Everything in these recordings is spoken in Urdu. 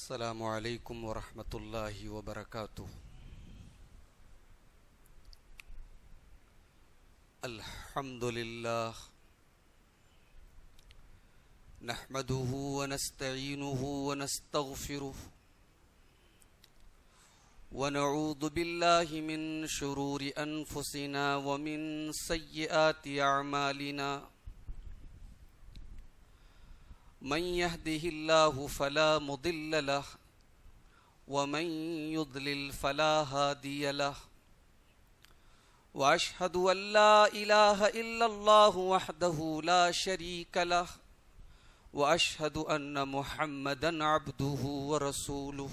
السلام علیکم ورحمۃ اللہ وبرکاتہ۔ الحمد للہ نحمده ونستعینه ونستغفره ونعوذ باللہ من شرور انفسنا ومن سیئات اعمالنا، من يهده الله فلا مضل له ومن يضلل فلا هادي له، واشهد ان لا اله الا الله وحده لا شريك له، واشهد ان محمدا عبده ورسوله۔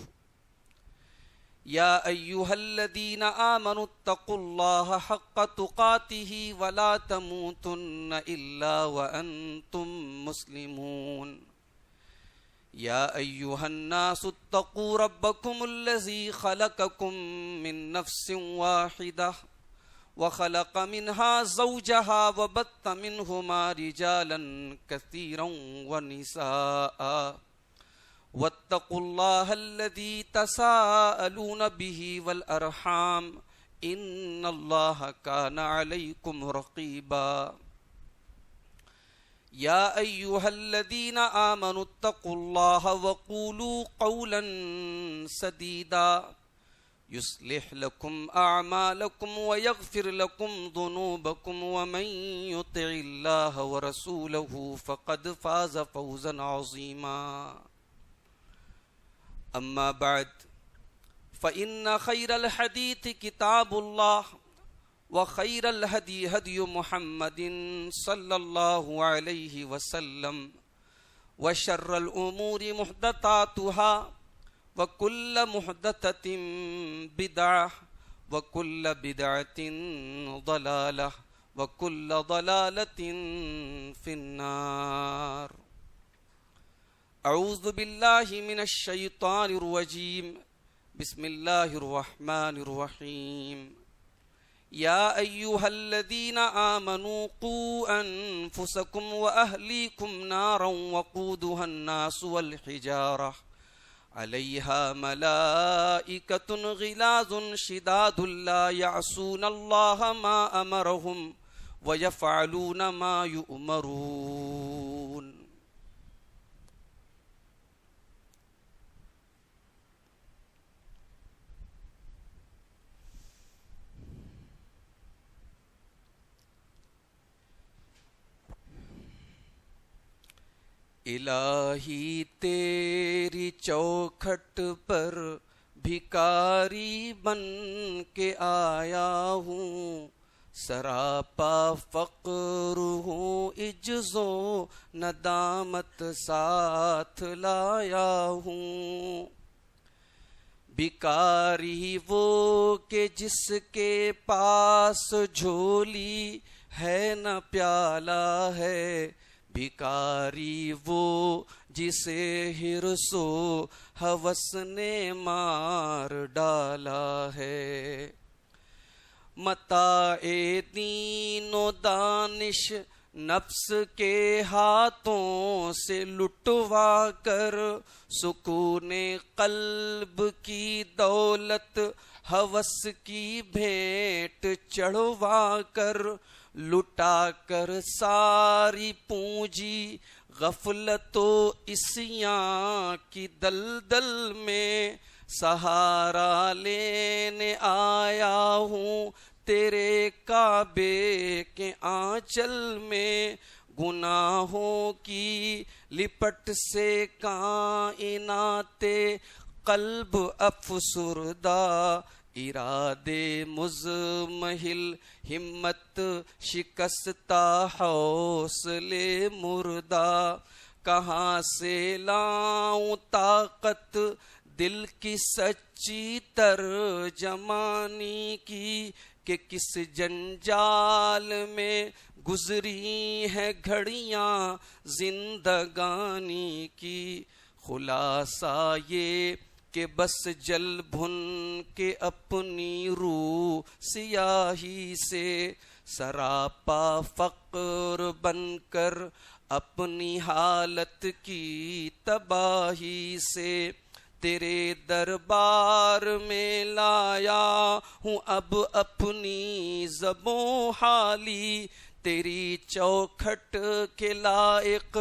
يا ايها الذين آمنوا اتقوا الله حق تقاته ولا تموتن الا وانتم مسلمون۔ يا ايها الناس اتقوا ربكم الذي خلقكم من نفس واحدة وخلق منها زوجها وبث منهما رجالا كثيرا ونساء، واتقوا الله الذي تساءلون به والأرحام إن الله كان عليكم رقيبا۔ يا أيها الذين آمنوا اتقوا الله وقولوا قولا سديدا يصلح لكم أعمالكم ويغفر لكم ذنوبكم، ومن يطع الله ورسوله فقد فاز فوزا عظيما۔ أما بعد فإن خير الحديث كتاب الله، وخير الهدي هدي محمد صلى الله عليه وسلم، وشر الأمور محدثاتها، وكل محدثة بدعة، وكل بدعة ضلالة، وكل ضلالة في النار۔ اعوذ باللہ من الشیطان الرجیم، بسم اللہ الرحمن الرحیم۔ یا ایہا الذین آمنوا قوا انفسکم واہلیکم نارا وقودها الناس والحجارہ علیہا ملائکۃ غلاظ شداد لا یعصون اللہ ما امرہم ویفعلون ما یؤمرون۔ الہی تیری چوکھٹ پر بھکاری بن کے آیا ہوں، سراپا فقر ہوں، عجز و ندامت ساتھ لایا ہوں۔ بھکاری وہ کہ جس کے پاس جھولی ہے نہ پیالہ ہے، بھکاری وہ جسے حرص و ہوس نے مار ڈالا ہے۔ متاع دین و دانش نفس کے ہاتھوں سے لٹوا کر، سکون قلب کی دولت ہوس کی بھیٹ چڑھوا کر، لٹا کر ساری پونجی غفلت و عصیاں کی دلدل میں، سہارا لینے آیا ہوں تیرے کعبے کے آنچل میں۔ گناہوں کی لپٹ سے کائنات قلب افسردہ، ارادے مزمحل ہمت شکستہ حوصلے مردہ، کہاں سے لاؤں طاقت دل کی سچی ترجمانی کی، کہ کس جنجال میں گزری ہے گھڑیاں زندگانی کی۔ خلاصہ یہ کہ بس جل بھن کے اپنی روح سیاہی سے، سراپا فقر بن کر اپنی حالت کی تباہی سے تیرے دربار میں لایا ہوں اب اپنی زبوں حالی، تیری چوکھٹ کے لائق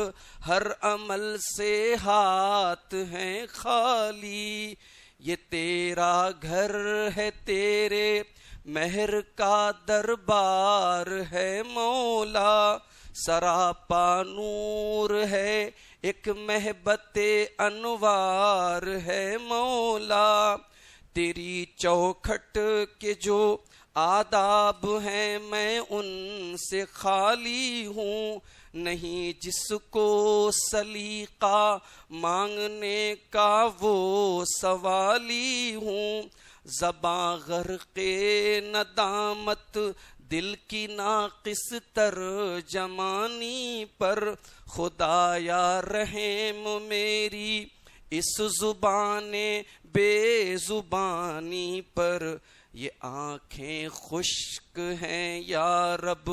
ہر عمل سے ہاتھ ہیں خالی، یہ تیرا گھر ہے تیرے مہر کا دربار ہے مولا، سراپا نور ہے ایک محبت انوار ہے مولا، تیری چوکھٹ کے جو آداب ہیں میں ان سے خالی ہوں، نہیں جس کو سلیقہ مانگنے کا وہ سوالی ہوں، زباں غرق ندامت دل کی ناقص ترجمانی پر، خدایا رحم میری اس زبان بے زبانی پر، یہ آنکھیں خشک ہیں یا رب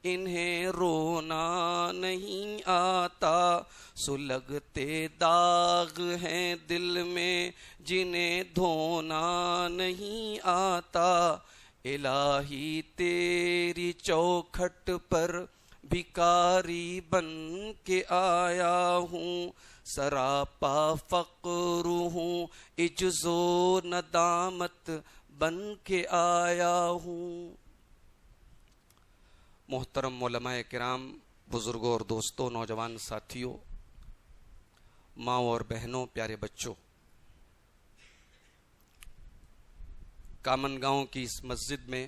انہیں رونا نہیں آتا، سلگتے داغ ہیں دل میں جنہیں دھونا نہیں آتا، الہی تیری چوکھٹ پر بھکاری بن کے آیا ہوں، سراپا فقر ہوں عجز و ندامت بن کے آیا ہوں۔ محترم علماء کرام، بزرگوں اور دوستوں، نوجوان ساتھیوں، ماؤں اور بہنوں، پیارے بچوں، کامن گاؤں کی اس مسجد میں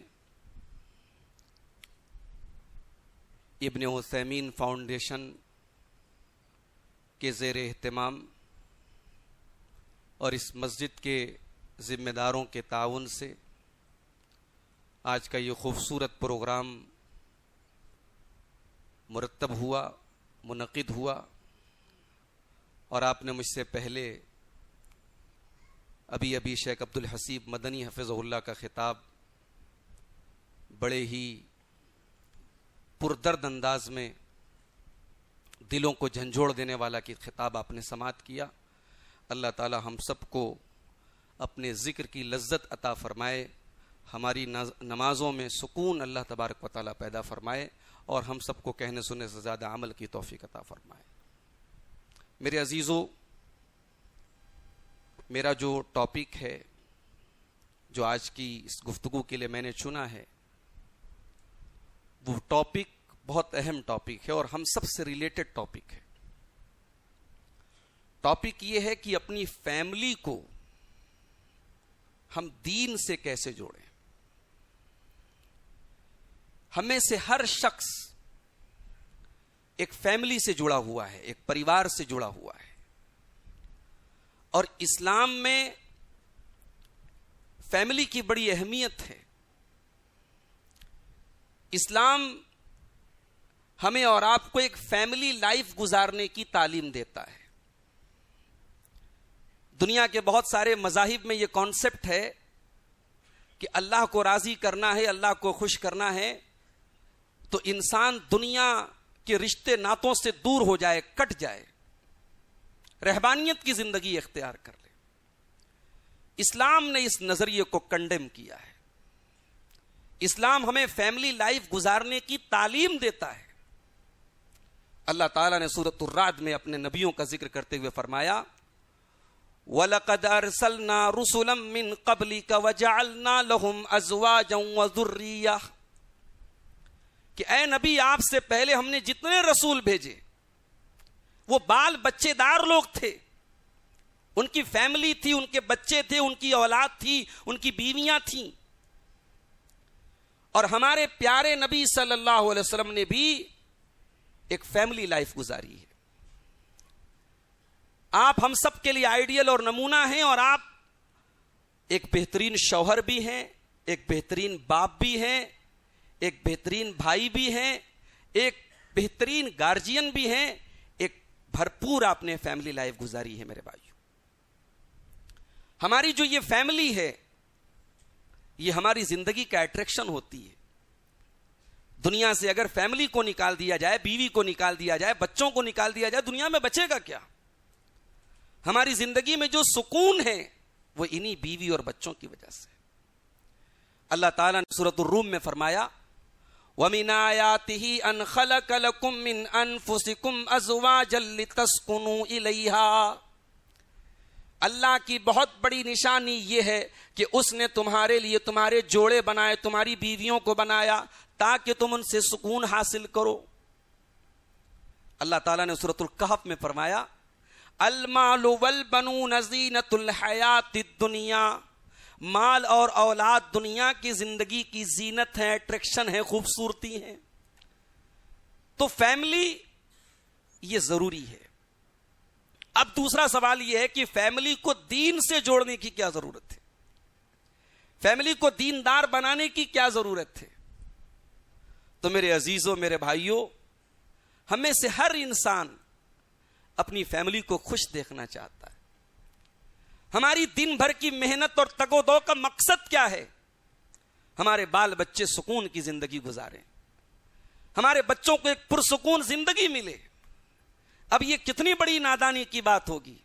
ابن عثیمین فاؤنڈیشن کے زیر اہتمام اور اس مسجد کے ذمہ داروں کے تعاون سے آج کا یہ خوبصورت پروگرام مرتب ہوا، منعقد ہوا، اور آپ نے مجھ سے پہلے ابھی شیخ عبد الحسیب مدنی حفظہ اللہ کا خطاب بڑے ہی پردرد انداز میں دلوں کو جھنجھوڑ دینے والا کی خطاب آپ نے سماعت کیا۔ اللہ تعالی ہم سب کو اپنے ذکر کی لذت عطا فرمائے، ہماری نمازوں میں سکون اللہ تبارک و تعالی پیدا فرمائے، اور ہم سب کو کہنے سننے سے زیادہ عمل کی توفیق عطا فرمائے۔ میرے عزیزو، میرا جو ٹاپک ہے جو آج کی اس گفتگو کے لیے میں نے چنا ہے، وہ ٹاپک بہت اہم ٹاپک ہے اور ہم سب سے ریلیٹڈ ٹاپک ہے۔ ٹاپک یہ ہے کہ اپنی فیملی کو ہم دین سے کیسے جوڑیں۔ ہمیں سے ہر شخص ایک فیملی سے جڑا ہوا ہے، ایک پریوار سے جڑا ہوا ہے، اور اسلام میں فیملی کی بڑی اہمیت ہے۔ اسلام ہمیں اور آپ کو ایک فیملی لائف گزارنے کی تعلیم دیتا ہے۔ دنیا کے بہت سارے مذاہب میں یہ کانسیپٹ ہے کہ اللہ کو راضی کرنا ہے، اللہ کو خوش کرنا ہے، تو انسان دنیا کے رشتے ناتوں سے دور ہو جائے، کٹ جائے، رہبانیت کی زندگی اختیار کر لے۔ اسلام نے اس نظریے کو کنڈیم کیا ہے۔ اسلام ہمیں فیملی لائف گزارنے کی تعلیم دیتا ہے۔ اللہ تعالیٰ نے سورۃ الرعد میں اپنے نبیوں کا ذکر کرتے ہوئے فرمایا، وَلَقَدْ أَرْسَلْنَا رُسُلًا مِّن قَبْلِكَ وَجَعَلْنَا لَهُمْ أَزْوَاجًا وَذُرِّيَّةً، کہ اے نبی، آپ سے پہلے ہم نے جتنے رسول بھیجے وہ بال بچے دار لوگ تھے، ان کی فیملی تھی، ان کے بچے تھے، ان کی اولاد تھی، ان کی بیویاں تھیں، اور ہمارے پیارے نبی صلی اللہ علیہ وسلم نے بھی ایک فیملی لائف گزاری ہے۔ آپ ہم سب کے لیے آئیڈیل اور نمونہ ہیں، اور آپ ایک بہترین شوہر بھی ہیں، ایک بہترین باپ بھی ہیں، ایک بہترین بھائی بھی ہیں، ایک بہترین گارجین بھی ہیں، ایک بھرپور آپ نے فیملی لائف گزاری ہے۔ میرے بھائیو، ہماری جو یہ فیملی ہے، یہ ہماری زندگی کا اٹریکشن ہوتی ہے۔ دنیا سے اگر فیملی کو نکال دیا جائے، بیوی کو نکال دیا جائے، بچوں کو نکال دیا جائے، دنیا میں بچے گا کیا؟ ہماری زندگی میں جو سکون ہے وہ انہی بیوی اور بچوں کی وجہ سے. اللہ تعالیٰ نے سورۃ الروم میں فرمایا وَمِنْ آيَاتِهِ أَنْ خَلَقَ لَكُم مِّنْ أَنفُسِكُمْ أَزْوَاجًا لِتَسْكُنُوا إِلَيْهَا. اللہ کی بہت بڑی نشانی یہ ہے کہ اس نے تمہارے لیے تمہارے جوڑے بنائے, تمہاری بیویوں کو بنایا تاکہ تم ان سے سکون حاصل کرو. اللہ تعالیٰ نے سورۃ الکہف میں فرمایا المال والبنون زینۃ الحیات الدنیا. مال اور اولاد دنیا کی زندگی کی زینت ہے, اٹریکشن ہے, خوبصورتی ہے. تو فیملی یہ ضروری ہے. اب دوسرا سوال یہ ہے کہ فیملی کو دین سے جوڑنے کی کیا ضرورت ہے, فیملی کو دیندار بنانے کی کیا ضرورت ہے. تو میرے عزیزوں, میرے بھائیوں, ہم میں سے ہر انسان اپنی فیملی کو خوش دیکھنا چاہتا ہے. ہماری دن بھر کی محنت اور تگ و دو کا مقصد کیا ہے؟ ہمارے بال بچے سکون کی زندگی گزاریں, ہمارے بچوں کو ایک پرسکون زندگی ملے. اب یہ کتنی بڑی نادانی کی بات ہوگی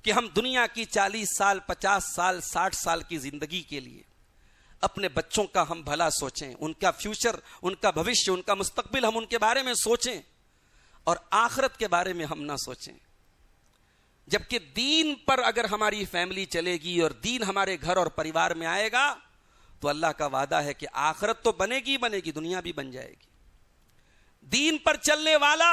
کہ ہم دنیا کی 40 سال 50 سال 60 سال کی زندگی کے لیے اپنے بچوں کا ہم بھلا سوچیں, ان کا فیوچر, ان کا بھوشیہ, ان کا مستقبل ہم ان کے بارے میں سوچیں اور آخرت کے بارے میں ہم نہ سوچیں. جبکہ دین پر اگر ہماری فیملی چلے گی اور دین ہمارے گھر اور پریوار میں آئے گا تو اللہ کا وعدہ ہے کہ آخرت تو بنے گی دنیا بھی بن جائے گی. دین پر چلنے والا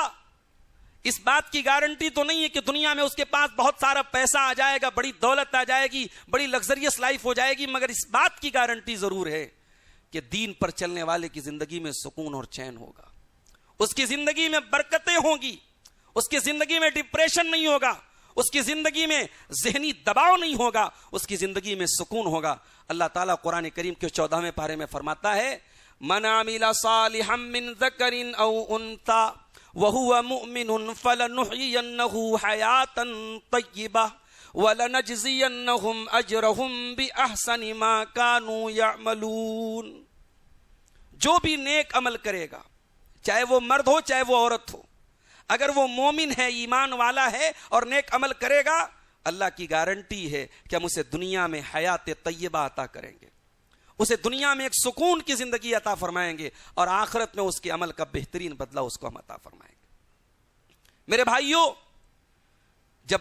اس بات کی گارنٹی تو نہیں ہے کہ دنیا میں اس کے پاس بہت سارا پیسہ آ جائے گا, بڑی دولت آ جائے گی, بڑی لگزریس لائف ہو جائے گی, مگر اس بات کی گارنٹی ضرور ہے کہ دین پر چلنے والے کی زندگی میں سکون اور چین ہوگا, اس کی زندگی میں برکتیں ہوں گی, اس کی زندگی میں ڈپریشن نہیں ہوگا, اس کی زندگی میں ذہنی دباؤ نہیں ہوگا, اس کی زندگی میں سکون ہوگا. اللہ تعالیٰ قرآن کریم کے 14ویں پارے میں فرماتا ہے من عمل صالحا من ذکر او انثى وهو مؤمن فلنحيينه حياة طيبة ولنجزينهم اجرهم باحسن ما كانوا يعملون. جو بھی نیک عمل کرے گا, چاہے وہ مرد ہو چاہے وہ عورت ہو, اگر وہ مومن ہے, ایمان والا ہے اور نیک عمل کرے گا, اللہ کی گارنٹی ہے کہ ہم اسے دنیا میں حیات طیبہ عطا کریں گے, اسے دنیا میں ایک سکون کی زندگی عطا فرمائیں گے اور آخرت میں اس کے عمل کا بہترین بدلہ اس کو ہم عطا فرمائیں گے. میرے بھائیوں, جب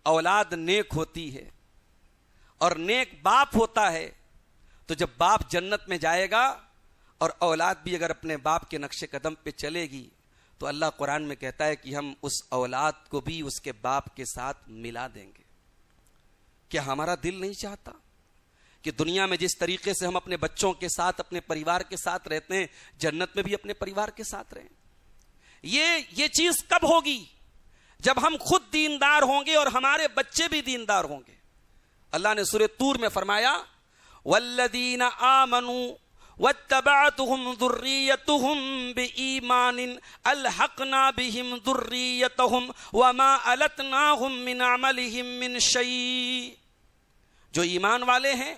اولاد نیک ہوتی ہے اور نیک باپ ہوتا ہے تو جب باپ جنت میں جائے گا اور اولاد بھی اگر اپنے باپ کے نقش قدم پہ چلے گی تو اللہ قرآن میں کہتا ہے کہ ہم اس اولاد کو بھی اس کے باپ کے ساتھ ملا دیں گے. کیا ہمارا دل نہیں چاہتا کہ دنیا میں جس طریقے سے ہم اپنے بچوں کے ساتھ, اپنے پریوار کے ساتھ رہتے ہیں, جنت میں بھی اپنے پریوار کے ساتھ رہیں؟ یہ چیز کب ہوگی؟ جب ہم خود دیندار ہوں گے اور ہمارے بچے بھی دیندار ہوں گے. اللہ نے سورہ طور میں فرمایا والذین آمنوا واتبعتهم ذریتهم بإیمان الحقنا بهم ذریتهم وما ألتناهم من عملهم من شیء. جو ایمان والے ہیں,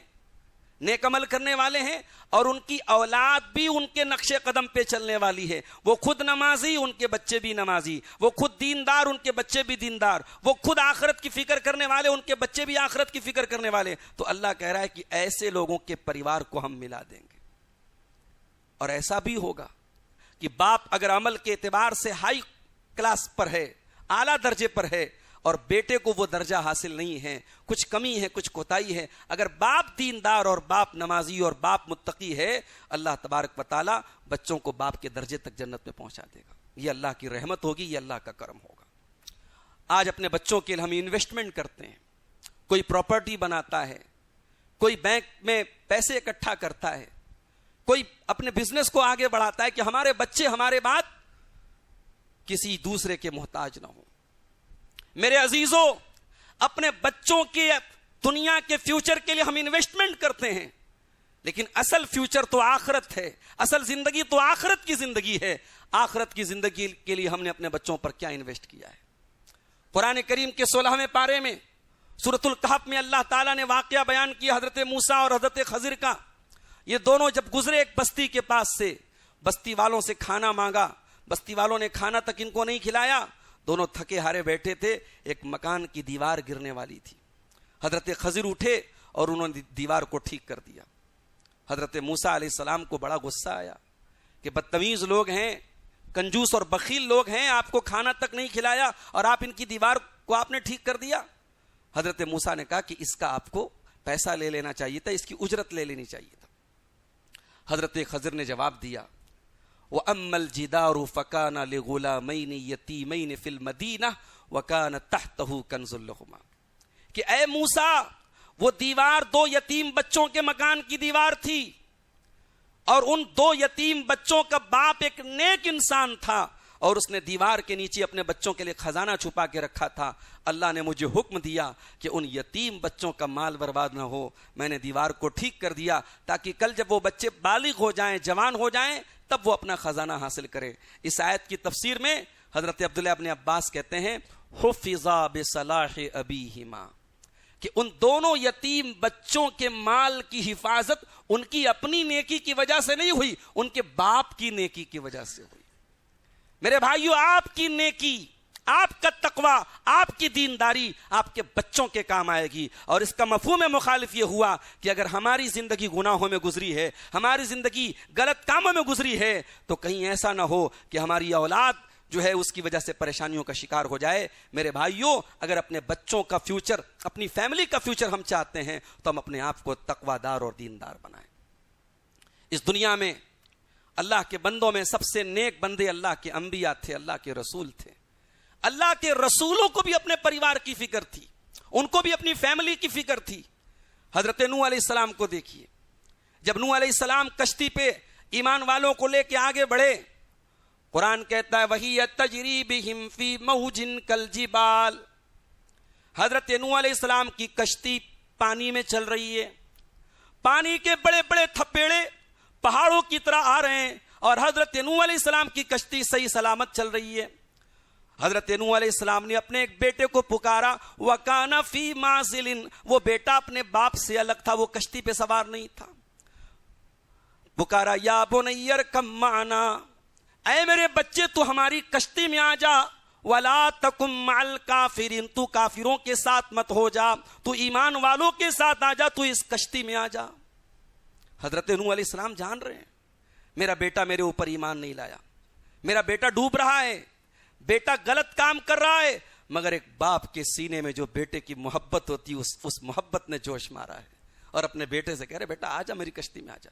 نیک عمل کرنے والے ہیں اور ان کی اولاد بھی ان کے نقش قدم پہ چلنے والی ہے, وہ خود نمازی ان کے بچے بھی نمازی, وہ خود دیندار ان کے بچے بھی دیندار, وہ خود آخرت کی فکر کرنے والے ان کے بچے بھی آخرت کی فکر کرنے والے, تو اللہ کہہ رہا ہے کہ ایسے لوگوں کے پریوار کو ہم ملا دیں گے. اور ایسا بھی ہوگا کہ باپ اگر عمل کے اعتبار سے ہائی کلاس پر ہے, اعلیٰ درجے پر ہے, اور بیٹے کو وہ درجہ حاصل نہیں ہے, کچھ کمی ہے, کچھ کوتاہی ہے, اگر باپ دیندار اور باپ نمازی اور باپ متقی ہے, اللہ تبارک و تعالی بچوں کو باپ کے درجے تک جنت میں پہنچا دے گا. یہ اللہ کی رحمت ہوگی, یہ اللہ کا کرم ہوگا. آج اپنے بچوں کے لیے ہم انویسٹمنٹ کرتے ہیں, کوئی پراپرٹی بناتا ہے, کوئی بینک میں پیسے اکٹھا کرتا ہے, کوئی اپنے بزنس کو آگے بڑھاتا ہے کہ ہمارے بچے ہمارے بعد کسی دوسرے کے محتاج نہ ہوں. میرے عزیزوں, اپنے بچوں کے دنیا کے فیوچر کے لیے ہم انویسٹمنٹ کرتے ہیں, لیکن اصل فیوچر تو آخرت ہے, اصل زندگی تو آخرت کی زندگی ہے. آخرت کی زندگی کے لیے ہم نے اپنے بچوں پر کیا انویسٹ کیا ہے؟ قرآن کریم کے 16ویں پارے میں سورۃ الکہف میں اللہ تعالیٰ نے واقعہ بیان کیا حضرت موسیٰ اور حضرت خضر کا. یہ دونوں جب گزرے ایک بستی کے پاس سے, بستی والوں سے کھانا مانگا, بستی والوں نے کھانا تک ان کو نہیں کھلایا, دونوں تھکے ہارے بیٹھے تھے, ایک مکان کی دیوار گرنے والی تھی. حضرت خضر اٹھے اور انہوں نے دیوار کو ٹھیک کر دیا. حضرت موسیٰ علیہ السلام کو بڑا غصہ آیا کہ بدتمیز لوگ ہیں, کنجوس اور بخیل لوگ ہیں, آپ کو کھانا تک نہیں کھلایا اور آپ ان کی دیوار کو آپ نے ٹھیک کر دیا. حضرت موسیٰ نے کہا کہ اس کا آپ کو پیسہ لے لینا چاہیے تھا, اس کی اجرت لے لینی چاہیے تھا. حضرت خضر نے جواب دیا, وَأَمَّا الْجِدَارُ فَكَانَ لِغُلَامَيْنِ يَتِيمَيْنِ فِي الْمَدِينَةِ وَكَانَ تَحْتَهُ كَنْزٌ لَهُمَا, کہ اے موسیٰ وہ دیوار 2 یتیم بچوں کے مکان کی دیوار تھی, اور ان 2 یتیم بچوں کا باپ ایک نیک انسان تھا, اور اس نے دیوار کے نیچے اپنے بچوں کے لیے خزانہ چھپا کے رکھا تھا. اللہ نے مجھے حکم دیا کہ ان یتیم بچوں کا مال برباد نہ ہو. میں نے دیوار کو ٹھیک کر دیا تاکہ کل جب وہ بچے بالغ ہو جائیں, جوان ہو جائیں, تب وہ اپنا خزانہ حاصل کرے. اس آیت کی تفسیر میں حضرت عبداللہ ابن عباس کہتے ہیں حفظا بصلاح ابیہما, کہ ان دونوں یتیم بچوں کے مال کی حفاظت ان کی اپنی نیکی کی وجہ سے نہیں ہوئی, ان کے باپ کی نیکی کی وجہ سے ہوئی. میرے بھائیو, آپ کی نیکی, آپ کا تقوی, آپ کی دینداری آپ کے بچوں کے کام آئے گی. اور اس کا مفہوم مخالف یہ ہوا کہ اگر ہماری زندگی گناہوں میں گزری ہے, ہماری زندگی غلط کاموں میں گزری ہے, تو کہیں ایسا نہ ہو کہ ہماری اولاد جو ہے اس کی وجہ سے پریشانیوں کا شکار ہو جائے. میرے بھائیوں, اگر اپنے بچوں کا فیوچر, اپنی فیملی کا فیوچر ہم چاہتے ہیں تو ہم اپنے آپ کو تقوی دار اور دیندار بنائیں. اس دنیا میں اللہ کے بندوں میں سب سے نیک بندے اللہ کے انبیاء تھے, اللہ کے رسول تھے. اللہ کے رسولوں کو بھی اپنے پریوار کی فکر تھی, ان کو بھی اپنی فیملی کی فکر تھی. حضرت نوح علیہ السلام کو دیکھیے, جب نوح علیہ السلام کشتی پہ ایمان والوں کو لے کے آگے بڑھے, قرآن کہتا ہے وَهِيَ تَجْرِي بِهِمْ فِي مَوْجٍ كَالْجِبَالِ, حضرت نوح علیہ السلام کی کشتی پانی میں چل رہی ہے, پانی کے بڑے بڑے تھپیڑے پہاڑوں کی طرح آ رہے ہیں, اور حضرت نوح علیہ السلام کی کشتی صحیح سلامت چل رہی ہے. حضرت نوح علیہ السلام نے اپنے ایک بیٹے کو پکارا, وَكَانَ فِي مَعْزِلٍ, وہ بیٹا اپنے باپ سے الگ تھا, وہ کشتی پہ سوار نہیں تھا. پکارا یا بنی ارکب معنا, اے میرے بچے تو ہماری کشتی میں آ جا, وَلَا تَكُن مَعَ الْكَافِرِينَ, تو کافروں کے ساتھ مت ہو جا, تو ایمان والوں کے ساتھ آ جا, تو اس کشتی میں آ جا. حضرت نوح علیہ السلام جان رہے ہیں میرا بیٹا میرے اوپر ایمان نہیں لایا, میرا بیٹا ڈوب رہا ہے, بیٹا غلط کام کر رہا ہے, مگر ایک باپ کے سینے میں جو بیٹے کی محبت ہوتی اس محبت نے جوش مارا ہے, اور اپنے بیٹے سے کہہ رہے بیٹا آ جا میری کشتی میں آ جا.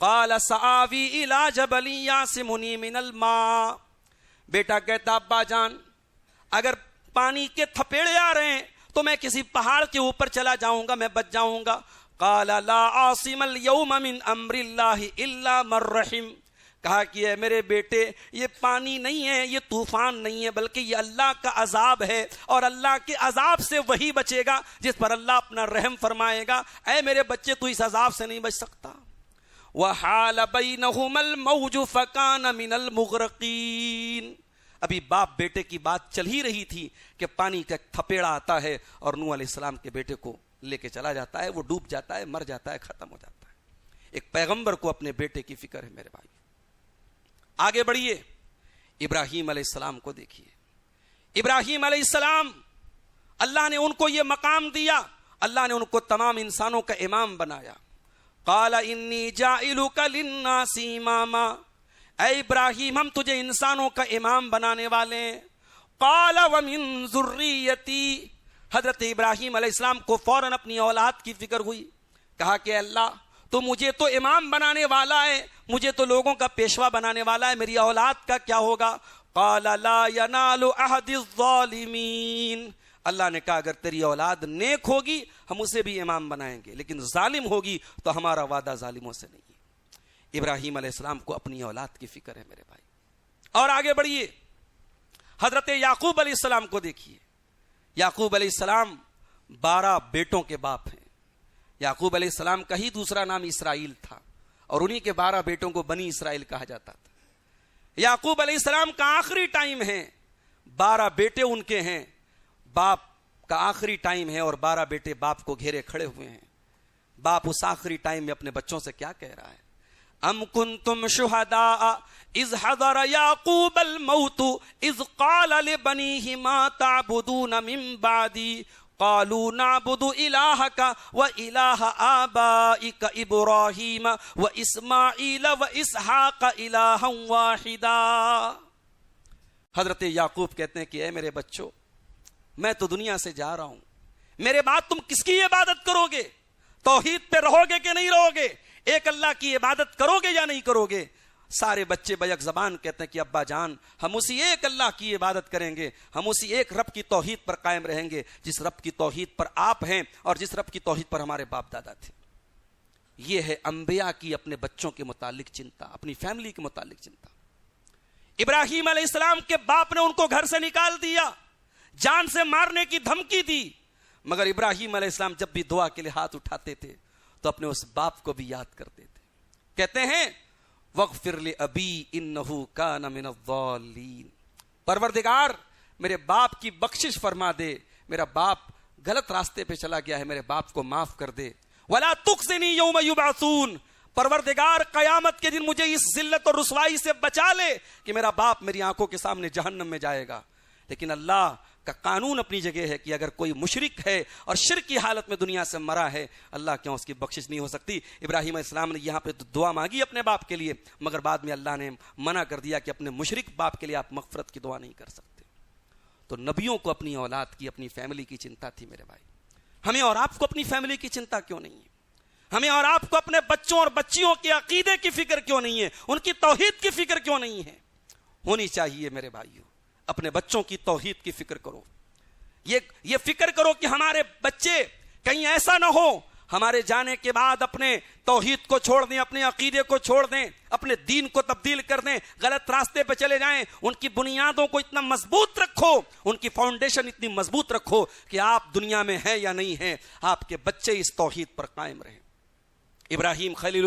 قال سآوی الی جبل یعصمنی من الماء, بیٹا کہتا ابا جان اگر پانی کے تھپیڑے آ رہے ہیں تو میں کسی پہاڑ کے اوپر چلا جاؤں گا, میں بچ جاؤں گا. قال لا عاصم اليوم من امر اللہ الا من رحم, کہا کہ اے میرے بیٹے یہ پانی نہیں ہے, یہ طوفان نہیں ہے, بلکہ یہ اللہ کا عذاب ہے, اور اللہ کے عذاب سے وہی بچے گا جس پر اللہ اپنا رحم فرمائے گا. اے میرے بچے تو اس عذاب سے نہیں بچ سکتا. وحال بینہم الموج فکان من المغرقین, ابھی باپ بیٹے کی بات چل ہی رہی تھی کہ پانی کا تھپیڑا آتا ہے اور نوح علیہ السلام کے بیٹے کو لے کے چلا جاتا ہے, وہ ڈوب جاتا ہے, مر جاتا ہے, ختم ہو جاتا ہے. ایک پیغمبر کو اپنے بیٹے کی فکر ہے میرے بھائی. آگے بڑھیے, ابراہیم علیہ السلام کو دیکھیے. ابراہیم علیہ السلام, اللہ نے ان کو یہ مقام دیا, اللہ نے ان کو تمام انسانوں کا امام بنایا. قال انی جاعلک للناس اماما, اے ابراہیم ہم تجھے انسانوں کا امام بنانے والے ہیں. قال ومن ذریتی, حضرت ابراہیم علیہ السلام کو فوراً اپنی اولاد کی فکر ہوئی. کہا کہ اللہ تو مجھے تو امام بنانے والا ہے, مجھے تو لوگوں کا پیشوا بنانے والا ہے, میری اولاد کا کیا ہوگا؟ قال لا ینال عہد الظالمین, اللہ نے کہا اگر تیری اولاد نیک ہوگی ہم اسے بھی امام بنائیں گے, لیکن ظالم ہوگی تو ہمارا وعدہ ظالموں سے نہیں ہے. ابراہیم علیہ السلام کو اپنی اولاد کی فکر ہے میرے بھائی. اور آگے بڑھیے, حضرت یعقوب علیہ السلام کو دیکھیے. یعقوب علیہ السلام 12 بیٹوں کے باپ ہیں. یعقوب علیہ السلام کا ہی دوسرا نام اسرائیل تھا, اور انہی کے 12 بیٹوں کو بنی اسرائیل کہا جاتا تھا. یعقوب علیہ السلام کا آخری ٹائم ہے, 12 بیٹے ان کے ہیں, باپ کا آخری ٹائم ہے, اور 12 بیٹے باپ کو گھیرے کھڑے ہوئے ہیں. باپ اس آخری ٹائم میں اپنے بچوں سے کیا کہہ رہا ہے؟ ام کنتم شہداء اذ حضر یعقوب الموت اذ قال لبنیہ ما تعبدون من بعدی قالوا نعبد الہک والہ آبائک ابراہیم واسماعیل واسحاق الہا واحدا. حضرت یعقوب کہتے ہیں کہ اے میرے بچوں، میں تو دنیا سے جا رہا ہوں، میرے بعد تم کس کی عبادت کرو گے؟ توحید پہ رہو گے کہ نہیں رہو گے؟ ایک اللہ کی عبادت کرو گے یا نہیں کرو گے؟ سارے بچے بیک زبان کہتے ہیں کہ ابا جان، ہم اسی ایک اللہ کی عبادت کریں گے، ہم اسی ایک رب کی توحید پر قائم رہیں گے جس رب کی توحید پر آپ ہیں اور جس رب کی توحید پر ہمارے باپ دادا تھے. یہ ہے انبیاء کی اپنے بچوں کے متعلق چنتا، اپنی فیملی کے متعلق چنتا. ابراہیم علیہ السلام کے باپ نے ان کو گھر سے نکال دیا، جان سے مارنے کی دھمکی دی، مگر ابراہیم علیہ السلام جب بھی دعا کے لیے ہاتھ اٹھاتے تھے تو اپنے اس باپ کو بھی یاد کرتے تھے. کہتے ہیں وَاغْفِرْ لِأَبِي إِنَّهُ كَانَ مِنَ الضَّالِّينَ، پروردگار میرے باپ کی بخشش فرما دے، میرا باپ غلط راستے پہ چلا گیا ہے، میرے باپ کو معاف کر دے. وَلَا تُخْزِنِي يَوْمَ يُبْعَثُونَ، پروردگار قیامت کے دن مجھے اس ذلت اور رسوائی سے بچا لے کہ میرا باپ میری آنکھوں کے سامنے جہنم میں جائے گا. لیکن اللہ کا قانون اپنی جگہ ہے کہ اگر کوئی مشرک ہے اور شرک کی حالت میں دنیا سے مرا ہے، اللہ کیوں اس کی بخشش نہیں ہو سکتی؟ ابراہیم علیہ السلام نے یہاں پہ دعا مانگی اپنے باپ کے لیے، مگر بعد میں اللہ نے منع کر دیا کہ اپنے مشرک باپ کے لیے آپ مغفرت کی دعا نہیں کر سکتے. تو نبیوں کو اپنی اولاد کی، اپنی فیملی کی چنتا تھی میرے بھائی. ہمیں اور آپ کو اپنی فیملی کی چنتا کیوں نہیں ہے؟ ہمیں اور آپ کو اپنے بچوں اور بچیوں کے عقیدے کی فکر کیوں نہیں ہے؟ ان کی توحید کی فکر کیوں نہیں ہے؟ ہونی چاہیے میرے بھائیوں. اپنے بچوں کی توحید کی فکر کرو. یہ فکر کرو کہ ہمارے بچے کہیں ایسا نہ ہو ہمارے جانے کے بعد اپنے توحید کو چھوڑ دیں، اپنے عقیدے کو چھوڑ دیں، اپنے دین کو تبدیل کر دیں، غلط راستے پہ چلے جائیں. ان کی بنیادوں کو اتنا مضبوط رکھو، ان کی فاؤنڈیشن اتنی مضبوط رکھو کہ آپ دنیا میں ہیں یا نہیں ہیں، آپ کے بچے اس توحید پر قائم رہیں. ابراہیم خلیل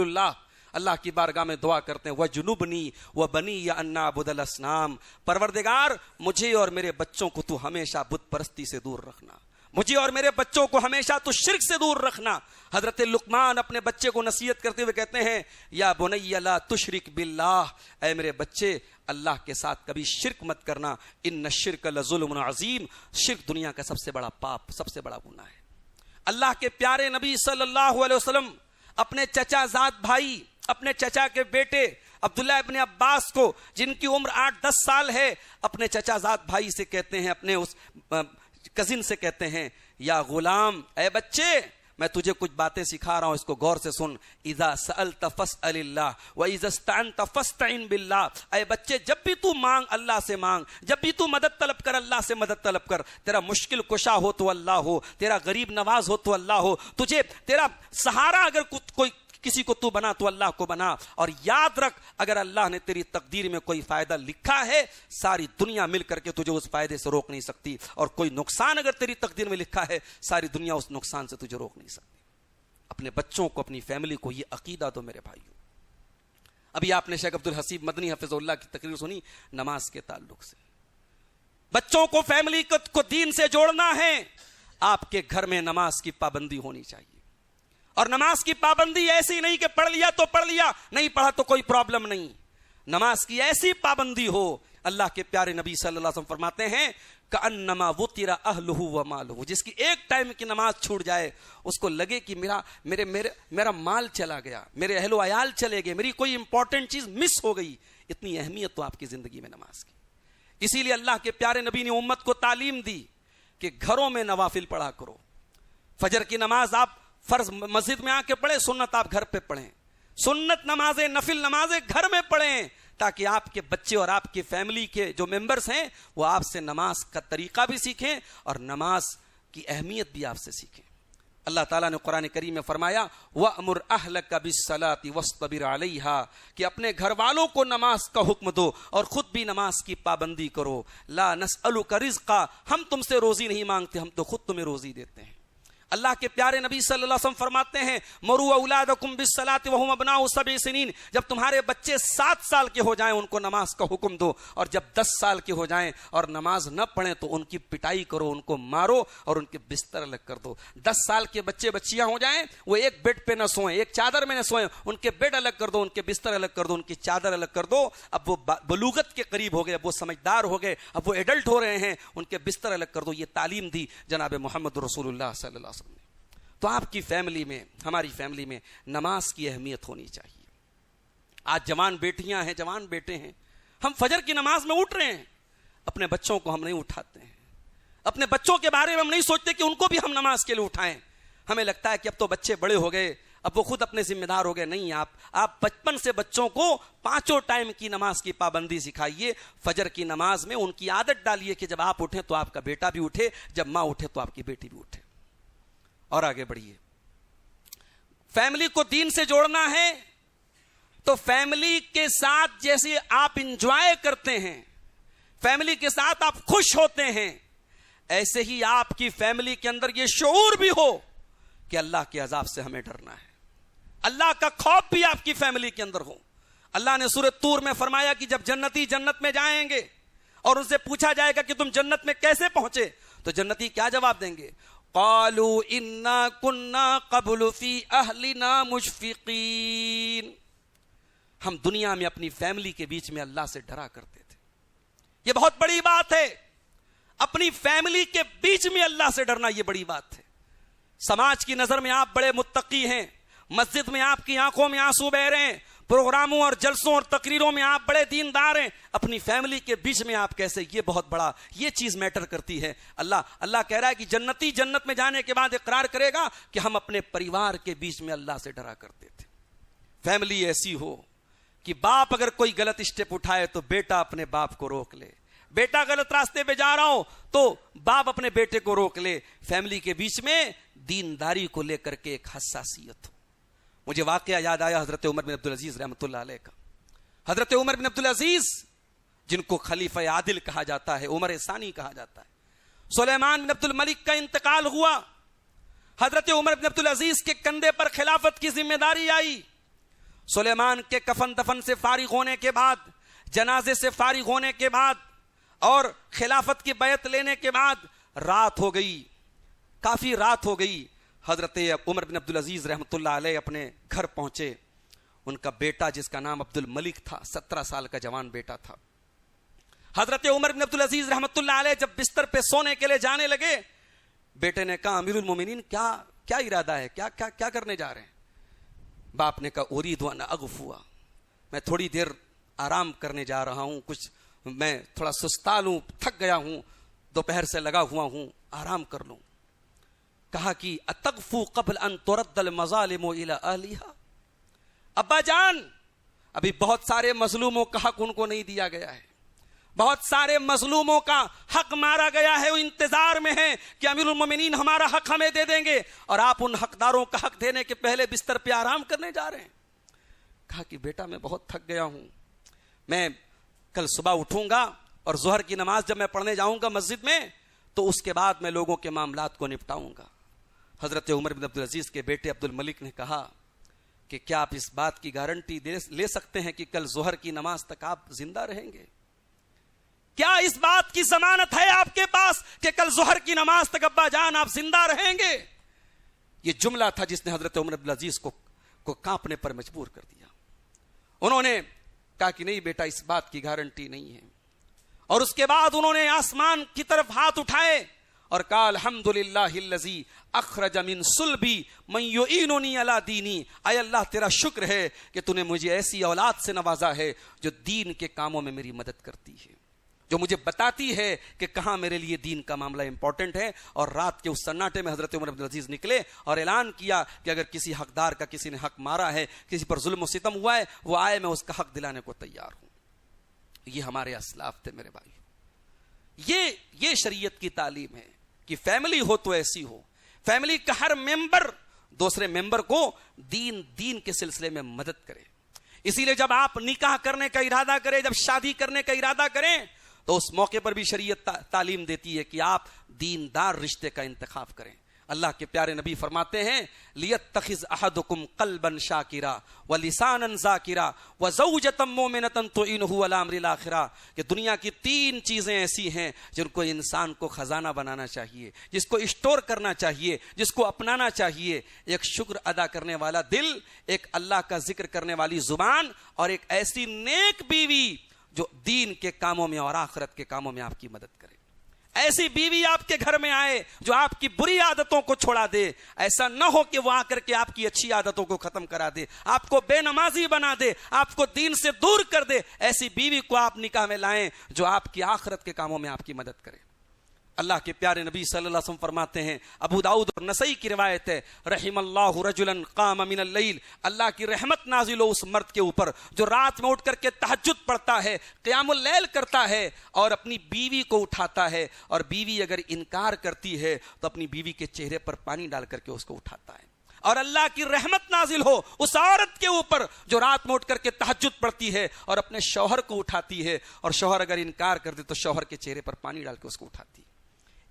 اللہ کی بارگاہ میں دعا کرتے ہیں وَجُنُبْنِي وَبَنِيَّ أَن نَّعْبُدَ الْأَصْنَامَ، پروردگار مجھے اور میرے بچوں کو تو ہمیشہ بت پرستی سے دور رکھنا، مجھے اور میرے بچوں کو ہمیشہ تو شرک سے دور رکھنا. حضرت لقمان اپنے بچے کو نصیحت کرتے ہوئے کہتے ہیں یا بنی لا تشرک باللہ، اے میرے بچے اللہ کے ساتھ کبھی شرک مت کرنا، ان الشرک لظلم عظیم، شرک دنیا کا سب سے بڑا پاپ، سب سے بڑا گناہ ہے. اللہ کے پیارے نبی صلی اللہ علیہ وسلم اپنے چچا زاد بھائی، اپنے چچا کے بیٹے عبداللہ ابن عباس کو، جن کی عمر 8-10 سال ہے، اپنے چچا زاد بھائی سے کہتے ہیں، اپنے اس کزن سے کہتے ہیں یا غلام، اے بچے میں تجھے کچھ باتیں سکھا رہا ہوں، اس کو غور سے سن. اذا سألت فاسأل اللہ واذا استعنت فاستعن باللہ، اے بچے جب بھی تو مانگ اللہ سے مانگ، جب بھی تو مدد طلب کر اللہ سے مدد طلب کر. تیرا مشکل کشا ہو تو اللہ ہو، تیرا غریب نواز ہو تو اللہ ہو، تجھے تیرا سہارا اگر کوئی کسی کو تو بنا تو اللہ کو بنا. اور یاد رکھ اگر اللہ نے تیری تقدیر میں کوئی فائدہ لکھا ہے، ساری دنیا مل کر کے تجھے اس فائدے سے روک نہیں سکتی، اور کوئی نقصان اگر تیری تقدیر میں لکھا ہے، ساری دنیا اس نقصان سے تجھے روک نہیں سکتی. اپنے بچوں کو، اپنی فیملی کو یہ عقیدہ دو میرے بھائیوں. ابھی آپ نے شیخ عبدالحسیب مدنی حفظ اللہ کی تقریر سنی نماز کے تعلق سے. بچوں کو، فیملی کو دین سے جوڑنا ہے. آپ کے گھر میں نماز کی پابندی ہونی چاہیے، اور نماز کی پابندی ایسی نہیں کہ پڑھ لیا تو پڑھ لیا، نہیں پڑھا تو کوئی پرابلم نہیں. نماز کی ایسی پابندی ہو، اللہ کے پیارے نبی صلی اللہ علیہ وسلم فرماتے ہیں کأنما وطر اہلہ ومالہ، جس کی ایک ٹائم کی نماز چھوٹ جائے اس کو لگے کہ میرا مال چلا گیا، میرے اہل و عیال چلے گئے، میری کوئی امپورٹنٹ چیز مس ہو گئی. اتنی اہمیت تو آپ کی زندگی میں نماز کی. اسی لیے اللہ کے پیارے نبی نے امت کو تعلیم دی کہ گھروں میں نوافل پڑھا کرو. فجر کی نماز آپ فرض مسجد میں آ کے پڑھیں، سنت آپ گھر پہ پڑھیں. سنت نمازیں، نفل نمازیں گھر میں پڑھیں، تاکہ آپ کے بچے اور آپ کی فیملی کے جو ممبرز ہیں وہ آپ سے نماز کا طریقہ بھی سیکھیں اور نماز کی اہمیت بھی آپ سے سیکھیں. اللہ تعالیٰ نے قرآن کریم میں فرمایا وَأْمُرْ أَهْلَكَ بِالصَّلَاةِ وَاصْطَبِرْ عَلَيْهَا، کہ اپنے گھر والوں کو نماز کا حکم دو اور خود بھی نماز کی پابندی کرو. لَا نَسْأَلُكَ رِزْقًا، ہم تم سے روزی نہیں مانگتے، ہم تو خود تمہیں روزی دیتے ہیں. اللہ کے پیارے نبی صلی اللہ علیہ وسلم فرماتے ہیں مروا اولادکم بالصلاۃ وهم ابناء 7 سنین، جب تمہارے بچے 7 سال کے ہو جائیں ان کو نماز کا حکم دو، اور جب 10 سال کے ہو جائیں اور نماز نہ پڑھیں تو ان کی پٹائی کرو، ان کو مارو اور ان کے بستر الگ کر دو۔ 10 سال کے بچے بچیاں ہو جائیں وہ ایک بیڈ پہ نہ سوئیں، ایک چادر میں نہ سوئیں، ان کے بیڈ الگ کر دو، ان کے بستر الگ کر دو، ان کی چادر الگ کر دو۔ اب وہ بلوغت کے قریب ہو گئے، اب وہ سمجھدار ہو گئے، اب وہ ایڈلٹ ہو رہے ہیں، ان کے بستر الگ کر دو۔ یہ تعلیم دی جناب محمد رسول اللہ صلی اللہ علیہ وسلم نے۔ تو آپ کی فیملی میں، ہماری فیملی میں نماز کی اہمیت ہونی چاہیے۔ آج جوان بیٹیاں ہیں، جوان بیٹے ہیں، ہم فجر کی نماز میں اٹھ رہے ہیں، اپنے بچوں کو ہم نہیں اٹھاتے ہیں، اپنے بچوں کے بارے میں ہم نہیں سوچتے کہ ان کو بھی ہم نماز کے لیے اٹھائیں۔ ہمیں لگتا ہے کہ اب تو بچے بڑے ہو گئے، اب وہ خود اپنے ذمہ دار ہو گئے۔ نہیں، آپ بچپن سے بچوں کو 5 ٹائم کی نماز کی پابندی سکھائیے۔ فجر کی نماز میں ان کی عادت ڈالیے کہ جب آپ اٹھیں تو آپ کا بیٹا بھی اٹھے، جب ماں اٹھے تو آپ کی بیٹی بھی اٹھے۔ اور آگے بڑھیے، فیملی کو دین سے جوڑنا ہے تو فیملی کے ساتھ جیسے آپ انجوائے کرتے ہیں، فیملی کے ساتھ آپ خوش ہوتے ہیں، ایسے ہی آپ کی فیملی کے اندر یہ شعور بھی ہو کہ اللہ کے عذاب سے ہمیں ڈرنا ہے، اللہ کا خوف بھی آپ کی فیملی کے اندر ہو۔ اللہ نے سورۃ طور میں فرمایا کہ جب جنتی جنت میں جائیں گے اور ان سے پوچھا جائے گا کہ تم جنت میں کیسے پہنچے، تو جنتی کیا جواب دیں گے؟ قالوا انا كنا قبل في اهلنا مشفقين، ہم دنیا میں اپنی فیملی کے بیچ میں اللہ سے ڈرا کرتے تھے۔ یہ بہت بڑی بات ہے، اپنی فیملی کے بیچ میں اللہ سے ڈرنا یہ بڑی بات ہے۔ سماج کی نظر میں آپ بڑے متقی ہیں، مسجد میں آپ کی آنکھوں میں آنسو بہ رہے ہیں، پروگراموں اور جلسوں اور تقریروں میں آپ بڑے دیندار ہیں، اپنی فیملی کے بیچ میں آپ کیسے؟ یہ بہت بڑا، یہ چیز میٹر کرتی ہے۔ اللہ کہہ رہا ہے کہ جنتی جنت میں جانے کے بعد اقرار کرے گا کہ ہم اپنے پریوار کے بیچ میں اللہ سے ڈرا کرتے تھے۔ فیملی ایسی ہو کہ باپ اگر کوئی غلط اسٹیپ اٹھائے تو بیٹا اپنے باپ کو روک لے، بیٹا غلط راستے پہ جا رہا ہو تو باپ اپنے بیٹے کو روک لے۔ فیملی کے بیچ میں دینداری کو لے کر کے ایک حساسیت ہو۔ مجھے واقعہ یاد آیا حضرت عمر بن عبدالعزیز رحمۃ اللہ علیہ کا۔ حضرت عمر بن عبدالعزیز جن کو خلیفہ عادل کہا جاتا ہے، عمر ثانی کہا جاتا ہے، سلیمان بن عبد الملک کا انتقال ہوا، حضرت عمر بن عبدالعزیز کے کندھے پر خلافت کی ذمہ داری آئی۔ سلیمان کے کفن دفن سے فارغ ہونے کے بعد، جنازے سے فارغ ہونے کے بعد اور خلافت کی بیعت لینے کے بعد رات ہو گئی، کافی رات ہو گئی۔ حضرت عمر بن عبدالعزیز رحمۃ اللہ علیہ اپنے گھر پہنچے، ان کا بیٹا جس کا نام عبد الملک تھا، 17 سال کا جوان بیٹا تھا۔ حضرت عمر بن عبدالعزیز رحمۃ اللہ علیہ جب بستر پہ سونے کے لیے جانے لگے، بیٹے نے کہا امیر المومنین کیا ارادہ ہے، کیا کرنے جا رہے ہیں؟ باپ نے کہا اريد ان اغفو، میں تھوڑی دیر آرام کرنے جا رہا ہوں، کچھ میں تھوڑا سستال ہوں، تھک گیا ہوں، دوپہر سے لگا ہوا ہوں، آرام کر لوں۔ کہا کہ اتغفو قبل ان ترد المظالم الى اہلها، ابا جان ابھی بہت سارے مظلوموں کا حق ان کو نہیں دیا گیا ہے، بہت سارے مظلوموں کا حق مارا گیا ہے، وہ انتظار میں ہیں کہ امیر المومنین ہمارا حق ہمیں دے دیں گے، اور آپ ان حقداروں کا حق دینے کے پہلے بستر پہ آرام کرنے جا رہے ہیں۔ کہا کہ بیٹا میں بہت تھک گیا ہوں، میں کل صبح اٹھوں گا اور ظہر کی نماز جب میں پڑھنے جاؤں گا مسجد میں تو اس کے بعد میں لوگوں کے معاملات کو نپٹاؤں گا۔ حضرت عمر بن عبدالعزیز کے بیٹے عبد الملک نے کہا کہ کیا آپ اس بات کی گارنٹی لے سکتے ہیں کہ کل ظہر کی نماز تک آپ زندہ رہیں گے؟ کیا اس بات کی ضمانت ہے آپ کے پاس کہ کل ظہر کی نماز تک ابا جان آپ زندہ رہیں گے؟ یہ جملہ تھا جس نے حضرت عمر بن عبدالعزیز کو کانپنے پر مجبور کر دیا۔ انہوں نے کہا کہ نہیں بیٹا اس بات کی گارنٹی نہیں ہے، اور اس کے بعد انہوں نے آسمان کی طرف ہاتھ اٹھائے اور کہا الحمدللہ الذی اخرج من صلبی من یعیننی علی دینی، اے اللہ تیرا شکر ہے کہ تو نے مجھے ایسی اولاد سے نوازا ہے جو دین کے کاموں میں میری مدد کرتی ہے، جو مجھے بتاتی ہے کہ کہاں میرے لیے دین کا معاملہ امپورٹنٹ ہے۔ اور رات کے اس سناٹے میں حضرت عمر بن عبدالعزیز نکلے اور اعلان کیا کہ اگر کسی حقدار کا کسی نے حق مارا ہے، کسی پر ظلم و ستم ہوا ہے، وہ آئے، میں اس کا حق دلانے کو تیار ہوں۔ یہ ہمارے اسلاف تھے میرے بھائی، یہ شریعت کی تعلیم ہے کہ فیملی ہو تو ایسی ہو، فیملی کا ہر ممبر دوسرے ممبر کو دین کے سلسلے میں مدد کرے۔ اسی لیے جب آپ نکاح کرنے کا ارادہ کریں، جب شادی کرنے کا ارادہ کریں تو اس موقع پر بھی شریعت تعلیم دیتی ہے کہ آپ دیندار رشتے کا انتخاب کریں۔ اللہ کے پیارے نبی فرماتے ہیں لیتخذ احدکم قلبا شاکرا ولسانا ذاکرا وزوجۃ مؤمنۃ تعینہ علی امر الاخرہ، کہ دنیا کی 3 چیزیں ایسی ہیں جن کو انسان کو خزانہ بنانا چاہیے، جس کو اسٹور کرنا چاہیے، جس کو اپنانا چاہیے: ایک شکر ادا کرنے والا دل، ایک اللہ کا ذکر کرنے والی زبان، اور ایک ایسی نیک بیوی جو دین کے کاموں میں اور آخرت کے کاموں میں آپ کی مدد کرے۔ ایسی بیوی آپ کے گھر میں آئے جو آپ کی بری عادتوں کو چھوڑا دے، ایسا نہ ہو کہ وہ آ کر کے آپ کی اچھی عادتوں کو ختم کرا دے، آپ کو بے نمازی بنا دے، آپ کو دین سے دور کر دے۔ ایسی بیوی کو آپ نکاح میں لائیں جو آپ کی آخرت کے کاموں میں آپ کی مدد کرے۔ اللہ کے پیارے نبی صلی اللہ علیہ وسلم فرماتے ہیں، ابو داؤد اور نسائی کی روایت ہے، رحم اللہ رجلا قام من اللیل، اللہ کی رحمت نازل ہو اس مرد کے اوپر جو رات میں اٹھ کر کے تہجد پڑھتا ہے، قیام اللیل کرتا ہے اور اپنی بیوی کو اٹھاتا ہے، اور بیوی اگر انکار کرتی ہے تو اپنی بیوی کے چہرے پر پانی ڈال کر کے اس کو اٹھاتا ہے، اور اللہ کی رحمت نازل ہو اس عورت کے اوپر جو رات میں اٹھ کر کے تہجد پڑھتی ہے اور اپنے شوہر کو اٹھاتی ہے، اور شوہر اگر انکار کر دے تو شوہر کے چہرے پر پانی ڈال کے اس کو اٹھاتی ہے۔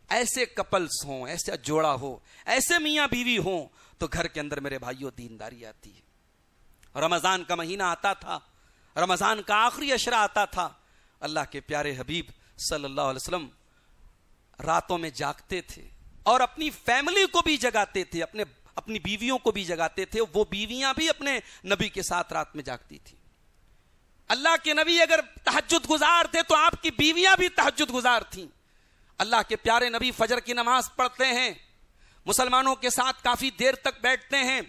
ایسے کپلز ہوں، ایسا جوڑا ہو، ایسے میاں بیوی ہوں تو گھر کے اندر میرے بھائیوں دینداری آتی ہے۔ رمضان کا مہینہ آتا تھا، رمضان کا آخری عشرہ آتا تھا، اللہ کے پیارے حبیب صلی اللہ علیہ وسلم راتوں میں جاگتے تھے اور اپنی فیملی کو بھی جگاتے تھے، اپنی بیویوں کو بھی جگاتے تھے، وہ بیویاں بھی اپنے نبی کے ساتھ رات میں جاگتی تھی۔ اللہ کے نبی اگر تہجد گزار تھے تو آپ کی بیویاں بھی تہجد گزار تھیں۔ اللہ کے پیارے نبی فجر کی نماز پڑھتے ہیں، مسلمانوں کے ساتھ کافی دیر تک بیٹھتے ہیں،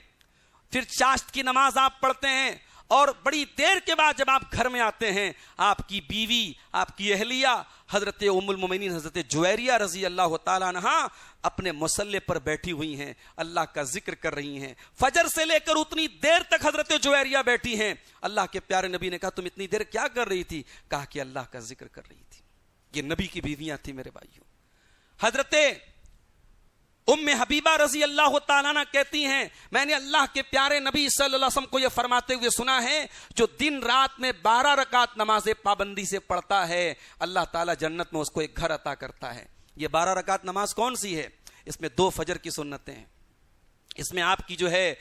پھر چاشت کی نماز آپ پڑھتے ہیں، اور بڑی دیر کے بعد جب آپ گھر میں آتے ہیں، آپ کی بیوی، آپ کی اہلیہ حضرت ام المومنین حضرت جویریہ رضی اللہ تعالیٰ عنہا اپنے مصلے پر بیٹھی ہوئی ہیں، اللہ کا ذکر کر رہی ہیں۔ فجر سے لے کر اتنی دیر تک حضرت جویریہ بیٹھی ہیں۔ اللہ کے پیارے نبی نے کہا تم اتنی دیر کیا کر رہی تھی؟ کہا کہ اللہ کا ذکر کر رہی تھی۔ یہ نبی کی بیویاں تھی میرے بھائیوں۔ حضرت ام حبیبہ رضی اللہ تعالیٰ عنہ کہتی ہیں، میں نے اللہ کے پیارے نبی صلی اللہ علیہ وسلم کو یہ فرماتے ہوئے سنا ہے، جو دن رات میں 12 رکعت نماز پابندی سے پڑھتا ہے اللہ تعالیٰ جنت میں اس کو ایک گھر عطا کرتا ہے۔ یہ 12 رکعت نماز کون سی ہے؟ اس میں 2 فجر کی سنتیں ہیں، اس میں آپ کی جو ہے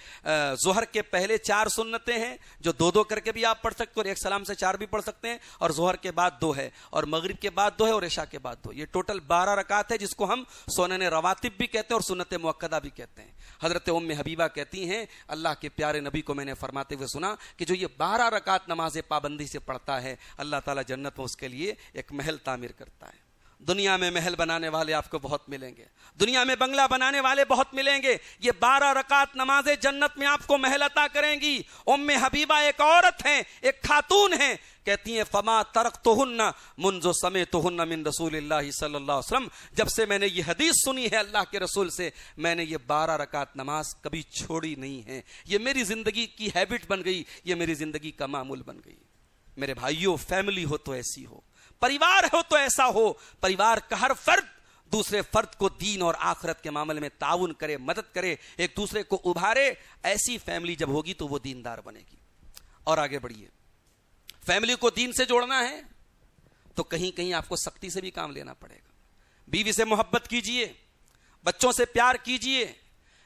ظہر کے پہلے 4 سنتیں ہیں جو 2 کر کے بھی آپ پڑھ سکتے ہیں، اور ایک سلام سے 4 بھی پڑھ سکتے ہیں، اور ظہر کے بعد 2 ہے، اور مغرب کے بعد 2 ہے، اور عشاء کے بعد 2۔ یہ ٹوٹل 12 رکعت ہے، جس کو ہم سنن رواتب بھی کہتے ہیں اور سنت مؤکدہ بھی کہتے ہیں۔ حضرت ام حبیبہ کہتی ہیں، اللہ کے پیارے نبی کو میں نے فرماتے ہوئے سنا کہ جو یہ 12 رکعت نماز پابندی سے پڑھتا ہے اللہ تعالیٰ جنت میں اس کے لیے ایک محل تعمیر کرتا ہے۔ دنیا میں محل بنانے والے آپ کو بہت ملیں گے، دنیا میں بنگلہ بنانے والے بہت ملیں گے، یہ 12 رکعت نمازیں جنت میں آپ کو محل عطا کریں گی۔ ام حبیبہ ایک عورت ہیں، ایک خاتون ہیں، کہتی ہیں فما ترکتہن منذ سمعتہن من رسول اللہ صلی اللہ علیہ وسلم، جب سے میں نے یہ حدیث سنی ہے اللہ کے رسول سے، میں نے یہ 12 رکعت نماز کبھی چھوڑی نہیں ہے، یہ میری زندگی کی ہیبٹ بن گئی، یہ میری زندگی کا معمول بن گئی۔ میرے بھائیوں، فیملی ہو تو ایسی ہو، پریوار ہو تو ایسا ہو، پریوار کا ہر فرد دوسرے فرد کو دین اور آخرت کے معاملے میں تعاون کرے، مدد کرے، ایک دوسرے کو ابھارے۔ ایسی فیملی جب ہوگی تو وہ دیندار بنے گی۔ اور آگے بڑھیے، فیملی کو دین سے جوڑنا ہے تو کہیں کہیں آپ کو سختی سے بھی کام لینا پڑے گا۔ بیوی سے محبت کیجئے، بچوں سے پیار کیجئے،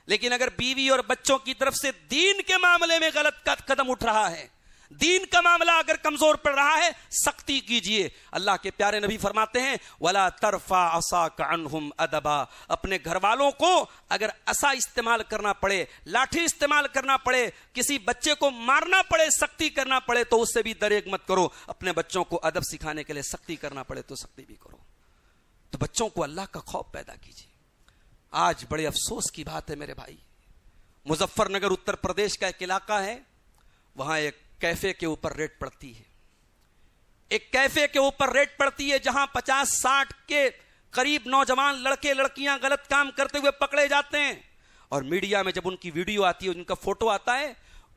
لیکن اگر بیوی اور بچوں کی طرف سے دین کے معاملے میں غلط قدم اٹھ رہا ہے، دین کا معاملہ اگر کمزور پڑ رہا ہے، سختی کیجئے۔ اللہ کے پیارے نبی فرماتے ہیں وَلَا تَرْفَعْ عَصَاكَ عَنْهُمْ أَدَبًا، اپنے گھر والوں کو اگر عصا استعمال کرنا پڑے، لاٹھی استعمال کرنا پڑے، کسی بچے کو مارنا پڑے، سختی کرنا پڑے تو اس سے بھی دریغ مت کرو۔ اپنے بچوں کو ادب سکھانے کے لیے سختی کرنا پڑے تو سختی بھی کرو۔ تو بچوں کو اللہ کا خوف پیدا کیجئے۔ آج بڑے افسوس کی بات ہے میرے بھائی، مظفر نگر اتر پردیش کا ایک علاقہ ہے، وہاں ایک کیفے کے اوپر ریڈ پڑتی ہے، ایک کیفے کے اوپر ریڈ پڑتی ہے جہاں 50-60 کے قریب نوجوان لڑکے لڑکیاں غلط کام کرتے ہوئے پکڑے جاتے ہیں، اور میڈیا میں جب ان کی ویڈیو آتی ہے، ان کا فوٹو آتا ہے،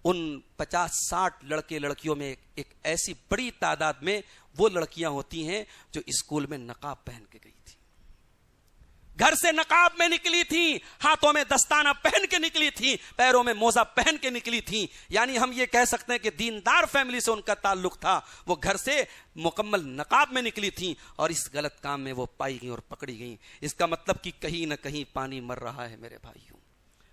ان 50-60 لڑکے لڑکیوں میں ایک ایسی بڑی تعداد میں وہ لڑکیاں ہوتی ہیں جو اسکول میں نقاب پہن کے گئی تھی۔ گھر سے نقاب میں نکلی تھیں، ہاتھوں میں دستانہ پہن کے نکلی تھیں، پیروں میں موزہ پہن کے نکلی تھیں. یعنی ہم یہ کہہ سکتے ہیں کہ دیندار فیملی سے ان کا تعلق تھا. وہ گھر سے مکمل نقاب میں نکلی تھیں اور اس غلط کام میں وہ پائی گئیں اور پکڑی گئیں. اس کا مطلب کہ کہیں نہ کہیں پانی مر رہا ہے میرے بھائیوں.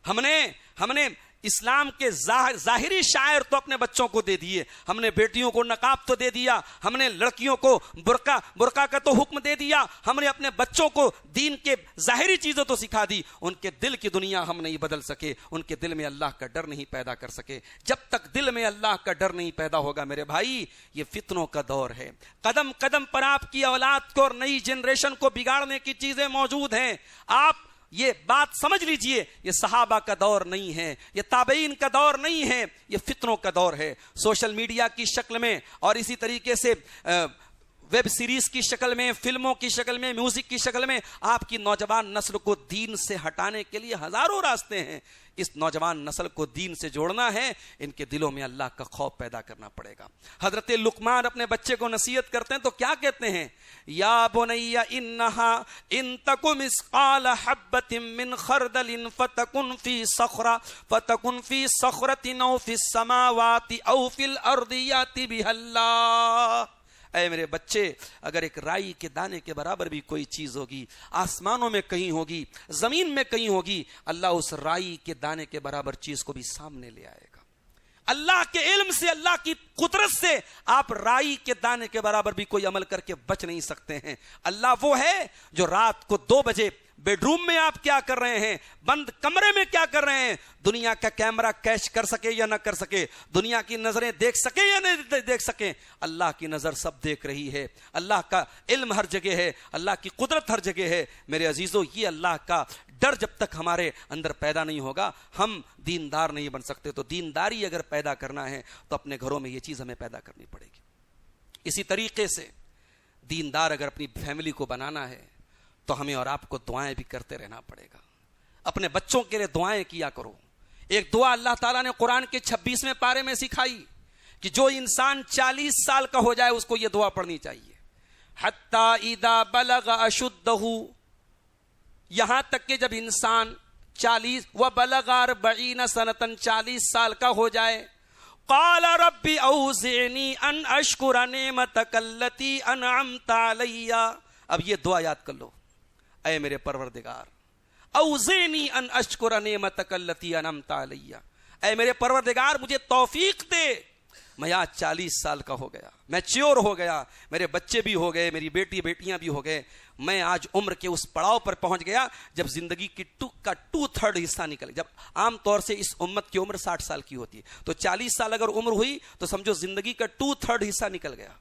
ہم نے اسلام کے ظاہری شاعر تو اپنے بچوں کو دے دیے، ہم نے بیٹیوں کو نقاب تو دے دیا، ہم نے لڑکیوں کو برقع کا تو حکم دے دیا، ہم نے اپنے بچوں کو دین کے ظاہری چیزیں تو سکھا دی. ان کے دل کی دنیا ہم نہیں بدل سکے، ان کے دل میں اللہ کا ڈر نہیں پیدا کر سکے. جب تک دل میں اللہ کا ڈر نہیں پیدا ہوگا میرے بھائی، یہ فتنوں کا دور ہے. قدم قدم پر آپ کی اولاد کو اور نئی جنریشن کو بگاڑنے کی چیزیں موجود ہیں. آپ یہ بات سمجھ لیجئے، یہ صحابہ کا دور نہیں ہے، یہ تابعین کا دور نہیں ہے، یہ فتنوں کا دور ہے. سوشل میڈیا کی شکل میں اور اسی طریقے سے ویب سیریز کی شکل میں، فلموں کی شکل میں، میوزک کی شکل میں آپ کی نوجوان نسل کو دین سے ہٹانے کے لیے ہزاروں راستے ہیں. اس نوجوان نسل کو دین سے جوڑنا ہے، ان کے دلوں میں اللہ کا خوف پیدا کرنا پڑے گا. حضرت لقمان اپنے بچے کو نصیحت کرتے ہیں تو کیا کہتے ہیں؟ یا بنی انہا ان تک مثقال حبۃ من خردل فتکن فی صخرۃ او فی السماوات او فی الارض یأتی بها اللہ. اے میرے بچے، اگر ایک رائی کے دانے کے برابر بھی کوئی چیز ہوگی، آسمانوں میں کہیں ہوگی، زمین میں کہیں ہوگی، اللہ اس رائی کے دانے کے برابر چیز کو بھی سامنے لے آئے گا. اللہ کے علم سے، اللہ کی قدرت سے آپ رائی کے دانے کے برابر بھی کوئی عمل کر کے بچ نہیں سکتے ہیں. اللہ وہ ہے جو رات کو 2 بجے بیڈ روم میں آپ کیا کر رہے ہیں، بند کمرے میں کیا کر رہے ہیں، دنیا کا کیمرہ کیچ کر سکے یا نہ کر سکے، دنیا کی نظریں دیکھ سکے یا نہیں دیکھ سکیں، اللہ کی نظر سب دیکھ رہی ہے. اللہ کا علم ہر جگہ ہے، اللہ کی قدرت ہر جگہ ہے. میرے عزیزو، یہ اللہ کا ڈر جب تک ہمارے اندر پیدا نہیں ہوگا ہم دیندار نہیں بن سکتے. تو دینداری اگر پیدا کرنا ہے تو اپنے گھروں میں یہ چیز ہمیں پیدا کرنی پڑے گی. اسی طریقے سے دیندار اگر اپنی فیملی کو بنانا ہے تو ہمیں اور آپ کو دعائیں بھی کرتے رہنا پڑے گا. اپنے بچوں کے لیے دعائیں کیا کرو. ایک دعا اللہ تعالیٰ نے قرآن کے 26ویں پارے میں سکھائی کہ جو انسان 40 سال کا ہو جائے اس کو یہ دعا پڑھنی چاہیے. حتی اذا بلغ اشدہ، یہاں تک کہ جب انسان 40 وبلغ 40 سنۃ 40 سال کا ہو جائے، قال رب اوزعنی ان اشکر نعمتک التی انعمت علی. اب یہ دعا یاد کر لو، اے میرے پروردگار، اوزعنی ان اشکر نعمتک التی انعمت علی، اے میرے پروردگار مجھے توفیق دے. میں آج 40 سال کا ہو گیا، میچیور ہو گیا، میرے بچے بھی ہو گئے، میری بیٹیاں بھی ہو گئے، میں آج عمر کے اس پڑاؤ پر پہنچ گیا جب زندگی کی 2/3 حصہ نکل. جب عام طور سے اس امت کی عمر 60 سال کی ہوتی ہے تو 40 سال اگر عمر ہوئی تو سمجھو زندگی کا 2/3 حصہ نکل گیا.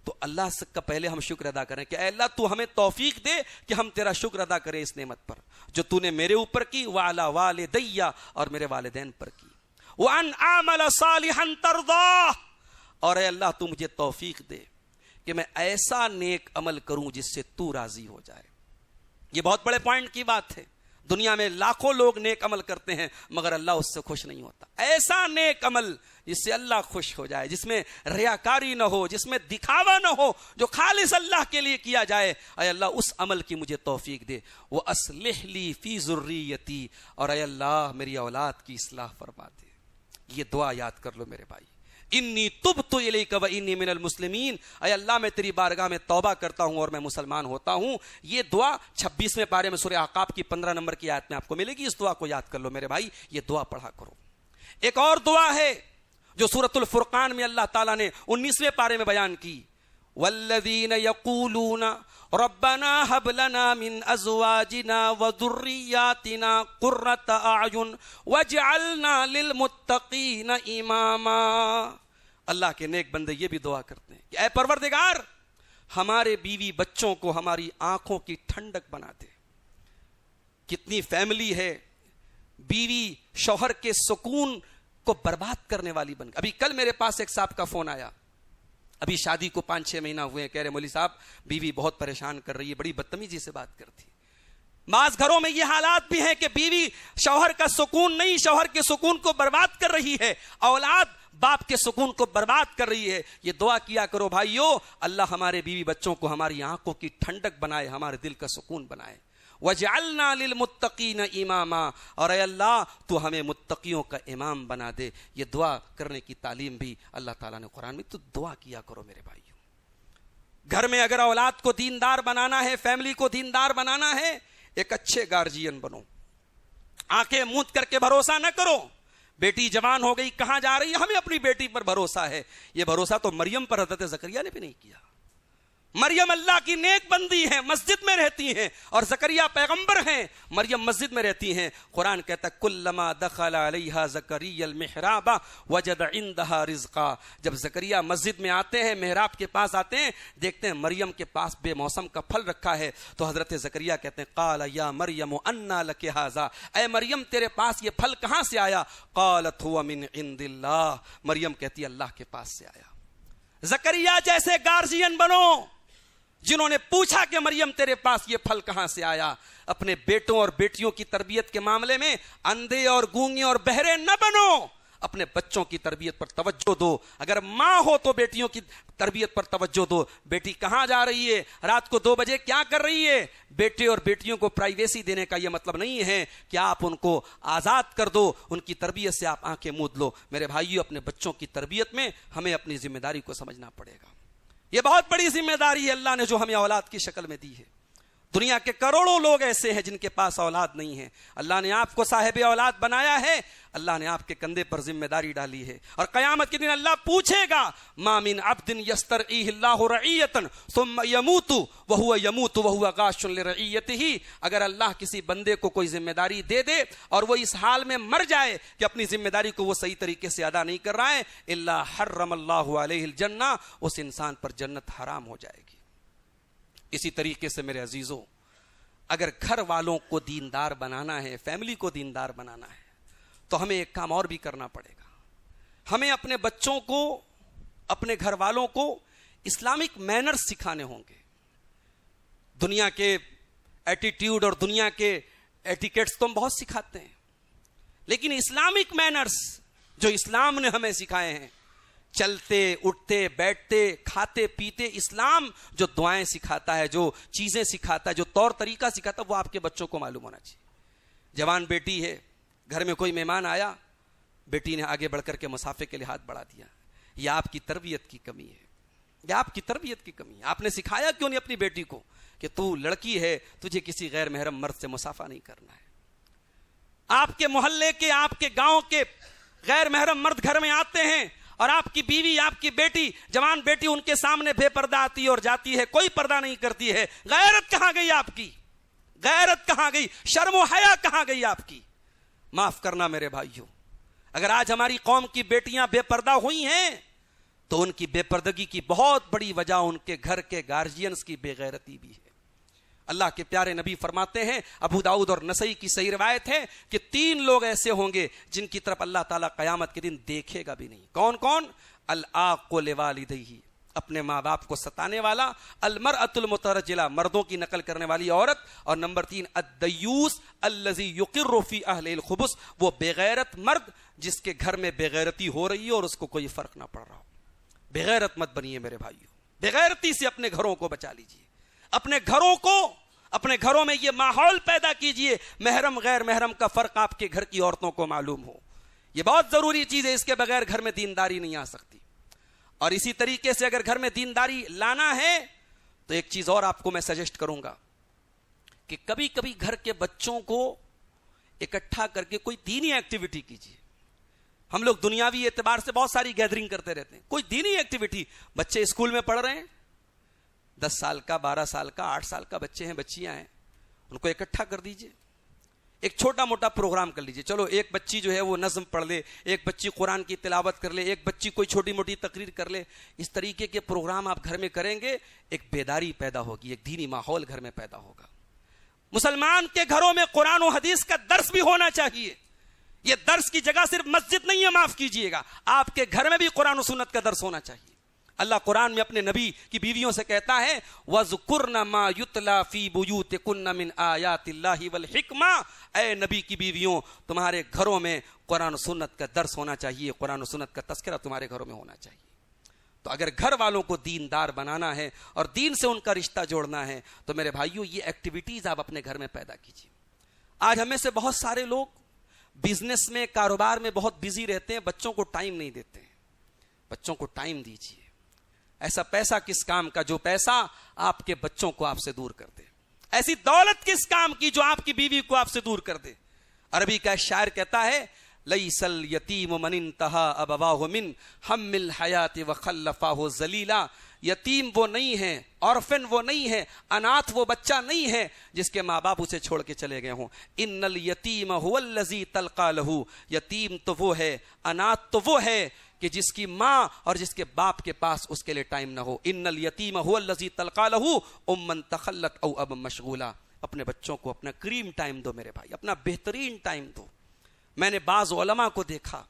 تو اللہ سے کا پہلے ہم شکر ادا کریں کہ اے اللہ تو ہمیں توفیق دے کہ ہم تیرا شکر ادا کریں اس نعمت پر جو تو نے میرے اوپر کی، وعلی والدی، اور میرے والدین پر کی، وَأَنْ أَعْمَلَ صَالِحًا تَرْضَاهُ، اور اے اللہ تو مجھے توفیق دے کہ میں ایسا نیک عمل کروں جس سے تو راضی ہو جائے. یہ بہت بڑے پوائنٹ کی بات ہے. دنیا میں لاکھوں لوگ نیک عمل کرتے ہیں مگر اللہ اس سے خوش نہیں ہوتا. ایسا نیک عمل جس سے اللہ خوش ہو جائے، جس میں ریاکاری نہ ہو، جس میں دکھاوا نہ ہو، جو خالص اللہ کے لیے کیا جائے. اے اللہ اس عمل کی مجھے توفیق دے. وَأَصْلِحْ لِي فِي ذُرِّيَّتِي، اور اے اللہ میری اولاد کی اصلاح فرما دے. یہ دعا یاد کر لو میرے بھائی. انی تبت الیک و انی من المسلمین، اے اللہ میں تیری بارگاہ میں توبہ کرتا ہوں اور میں مسلمان ہوتا ہوں. یہ دعا 26ویں پارے میں سورہ احقاف کی 15 نمبر کی آیت میں آپ کو ملے گی. اس دعا کو یاد کر لو میرے بھائی، یہ دعا پڑھا کرو. ایک اور دعا ہے جو سورۃ الفرقان میں اللہ تعالیٰ نے 19ویں پارے میں بیان کی، والذین یقولون ربنا هب لنا من ازواجنا وذریاتنا قرۃ اعین واجعلنا للمتقین اماما. اللہ کے نیک بندے یہ بھی دعا کرتے ہیں کہ اے پروردگار ہمارے بیوی بچوں کو ہماری آنکھوں کی ٹھنڈک بنا دے. کتنی فیملی ہے بیوی شوہر کے سکون کو برباد کرنے والی بن گئی. ابھی کل میرے پاس ایک صاحب کا فون آیا، ابھی شادی کو 5-6 مہینہ ہوئے ہیں، کہہ رہے مولوی صاحب بیوی بہت پریشان کر رہی ہے، بڑی بدتمیزی سے بات کرتی. بعض گھروں میں یہ حالات بھی ہیں کہ بیوی شوہر کا سکون نہیں، شوہر کے سکون کو برباد کر رہی ہے، اولاد باپ کے سکون کو برباد کر رہی ہے. یہ دعا کیا کرو بھائیو، اللہ ہمارے بیوی بچوں کو ہماری آنکھوں کی ٹھنڈک بنائے، ہمارے دل کا سکون بنائے. وَجْعَلْنَا لِلْمُتَّقِينَ إِمَامًا، اور اے اللہ تو ہمیں متقیوں کا امام بنا دے. یہ دعا کرنے کی تعلیم بھی اللہ تعالیٰ نے قرآن میں. تو دعا کیا کرو میرے بھائیوں. گھر میں اگر اولاد کو دیندار بنانا ہے، فیملی کو دیندار بنانا ہے، ایک اچھے گارجین بنو. آنکھیں موند کر کے بھروسہ نہ کرو. بیٹی جوان ہو گئی، کہاں جا رہی ہے، ہمیں اپنی بیٹی پر بھروسہ ہے. یہ بھروسہ تو مریم پر حضرت زکریا نے بھی نہیں کیا. مریم اللہ کی نیک بندی ہیں، مسجد میں رہتی ہیں، اور زکریا پیغمبر ہیں، مریم مسجد میں رہتی ہیں. قرآن کہتا ہے کلما دخل علیہا زکریا المحراب وجد عندہا رزقا. جب زکریا مسجد میں آتے ہیں، محراب کے پاس آتے ہیں، دیکھتے ہیں مریم کے پاس بے موسم کا پھل رکھا ہے. تو حضرت زکریا کہتے ہیں قال یا مریم انا لک ھذا، اے مریم تیرے پاس یہ پھل کہاں سے آیا؟ قالت هو من عند اللہ، مریم کہتی ہے اللہ کے پاس سے آیا. زکریا جیسے گارجین بنو جنہوں نے پوچھا کہ مریم تیرے پاس یہ پھل کہاں سے آیا. اپنے بیٹوں اور بیٹیوں کی تربیت کے معاملے میں اندھے اور گونگے اور بہرے نہ بنو. اپنے بچوں کی تربیت پر توجہ دو. اگر ماں ہو تو بیٹیوں کی تربیت پر توجہ دو. بیٹی کہاں جا رہی ہے، رات کو 2 بجے کیا کر رہی ہے. بیٹے اور بیٹیوں کو پرائیویسی دینے کا یہ مطلب نہیں ہے کہ آپ ان کو آزاد کر دو، ان کی تربیت سے آپ آنکھیں موند لو. میرے بھائیو، اپنے بچوں کی تربیت میں ہمیں اپنی ذمہ داری کو سمجھنا پڑے گا. یہ بہت بڑی ذمہ داری ہے اللہ نے جو ہمیں اولاد کی شکل میں دی ہے. دنیا کے کروڑوں لوگ ایسے ہیں جن کے پاس اولاد نہیں ہے. اللہ نے آپ کو صاحب اولاد بنایا ہے، اللہ نے آپ کے کندھے پر ذمہ داری ڈالی ہے. اور قیامت کے دن اللہ پوچھے گا ما من عبد یسترعیہ اللہ رعیۃ ثم یموت وہو یموت وہو غاش لرعیتہ. اگر اللہ کسی بندے کو کوئی ذمہ داری دے دے اور وہ اس حال میں مر جائے کہ اپنی ذمہ داری کو وہ صحیح طریقے سے ادا نہیں کر رہا ہے، الا حرم اللہ علیہ الجنہ، اس انسان پر جنت حرام ہو جائے گی. اسی طریقے سے میرے عزیزوں، اگر گھر والوں کو دیندار بنانا ہے، فیملی کو دیندار بنانا ہے، تو ہمیں ایک کام اور بھی کرنا پڑے گا. ہمیں اپنے بچوں کو، اپنے گھر والوں کو اسلامک مینرز سکھانے ہوں گے. دنیا کے ایٹیٹیوڈ اور دنیا کے ایٹیکیٹس تو ہم بہت سکھاتے ہیں، لیکن اسلامک مینرز جو اسلام نے ہمیں سکھائے ہیں، چلتے اٹھتے بیٹھتے کھاتے پیتے، اسلام جو دعائیں سکھاتا ہے، جو چیزیں سکھاتا ہے، جو طور طریقہ سکھاتا ہے، وہ آپ کے بچوں کو معلوم ہونا چاہیے. جوان بیٹی ہے، گھر میں کوئی مہمان آیا، بیٹی نے آگے بڑھ کر کے مسافے کے لیے ہاتھ بڑھا دیا. یہ آپ کی تربیت کی کمی ہے، یہ آپ کی تربیت کی کمی ہے. آپ نے سکھایا کیوں نہیں اپنی بیٹی کو کہ تو لڑکی ہے، تجھے کسی غیر محرم مرد سے مسافہ نہیں کرنا ہے. آپ کے محلے کے، آپ کے گاؤں کے غیر محرم مرد گھر میں آتے ہیں اور آپ کی بیوی، آپ کی بیٹی، جوان بیٹی ان کے سامنے بے پردہ آتی ہے اور جاتی ہے، کوئی پردہ نہیں کرتی ہے. غیرت کہاں گئی آپ کی؟ غیرت کہاں گئی؟ شرم و حیا کہاں گئی آپ کی؟ معاف کرنا میرے بھائیوں، اگر آج ہماری قوم کی بیٹیاں بے پردہ ہوئی ہیں تو ان کی بے پردگی کی بہت بڑی وجہ ان کے گھر کے گارجینز کی بے غیرتی بھی ہے. اللہ کے پیارے نبی فرماتے ہیں، ابو داؤد اور نسائی کی صحیح روایت ہے کہ 3 لوگ ایسے ہوں گے جن کی طرف اللہ تعالیٰ قیامت کے دن دیکھے گا بھی نہیں. کون کون؟ العاق لوالدیہ، اپنے ماں باپ کو ستانے والا، المرأۃ المترجلہ، مردوں کی نقل کرنے والی عورت، اور نمبر 3 الدیوس الذی یقر فی اہل الخبث، وہ بے غیرت مرد جس کے گھر میں بے غیرتی ہو رہی ہے اور اس کو کوئی فرق نہ پڑ رہا ہو. بے غیرت مت بنیے میرے بھائیوں، بے غیرتی سے اپنے گھروں کو بچا لیجیے. اپنے گھروں کو، اپنے گھروں میں یہ ماحول پیدا کیجئے، محرم غیر محرم کا فرق آپ کے گھر کی عورتوں کو معلوم ہو. یہ بہت ضروری چیز ہے، اس کے بغیر گھر میں دینداری نہیں آ سکتی. اور اسی طریقے سے اگر گھر میں دینداری لانا ہے تو ایک چیز اور آپ کو میں سجیسٹ کروں گا کہ کبھی کبھی گھر کے بچوں کو اکٹھا کر کے کوئی دینی ایکٹیویٹی کیجیے. ہم لوگ دنیاوی اعتبار سے بہت ساری گیدرنگ کرتے رہتے ہیں، کوئی دینی ایکٹیویٹی. بچے اسکول میں پڑھ رہے ہیں، 10 سال کا، 12 سال کا، 8 سال کا بچے ہیں، بچیاں ہیں، ان کو اکٹھا کر دیجئے. ایک چھوٹا موٹا پروگرام کر لیجئے. چلو ایک بچی جو ہے وہ نظم پڑھ لے، ایک بچی قرآن کی تلاوت کر لے، ایک بچی کوئی چھوٹی موٹی تقریر کر لے. اس طریقے کے پروگرام آپ گھر میں کریں گے، ایک بیداری پیدا ہوگی، ایک دینی ماحول گھر میں پیدا ہوگا. مسلمان کے گھروں میں قرآن و حدیث کا درس بھی ہونا چاہیے. یہ درس کی جگہ صرف مسجد نہیں ہے، معاف کیجئے گا، آپ کے گھر میں بھی قرآن و سنت کا درس ہونا چاہیے. اللہ قرآن میں اپنے نبی کی بیویوں سے کہتا ہے وَذْكُرْنَ مَا يُتْلَى فِي بُيُوتِكُنَّ مِنْ آيَاتِ اللَّهِ وَالْحِكْمَةِ. اے نبی کی بیویوں، تمہارے گھروں میں قرآن و سنت کا درس ہونا چاہیے، قرآن و سنت کا تذکرہ تمہارے گھروں میں ہونا چاہیے. تو اگر گھر والوں کو دیندار بنانا ہے اور دین سے ان کا رشتہ جوڑنا ہے تو میرے بھائیوں یہ ایکٹیویٹیز آپ اپنے گھر میں پیدا کیجیے. آج ہمیں سے بہت سارے لوگ بزنس میں کاروبار میں بہت بزی رہتے ہیں, بچوں کو ٹائم نہیں دیتے ہیں. بچوں کو ٹائم دیجیے. ایسا پیسہ کس کام کا جو پیسہ آپ کے بچوں کو آپ سے دور کر دے. ایسی دولت کس کام کی جو آپ کی بیوی کو آپ سے دور کر دے. عربی کا شاعر کہتا ہے لیس الیتیم من انتہا ابواہ من ہم الحیات وخلفاہ ذلیلا. یتیم وہ نہیں ہے, orphan وہ نہیں ہے, اناتھ وہ بچہ نہیں ہے جس کے ماں باپ اسے چھوڑ کے چلے گئے ہوں. ان الیتیم هو الذی تلقى له. یتیم تو وہ ہے, اناتھ تو وہ ہے کہ جس کی ماں اور جس کے باپ کے پاس اس کے لیے ٹائم نہ ہو. ان الیتیم هو الذی تلقى له امن تخلت او اب مشغولا. اپنے بچوں کو اپنا کریم ٹائم دو میرے بھائی, اپنا بہترین ٹائم دو. میں نے بعض علماء کو دیکھا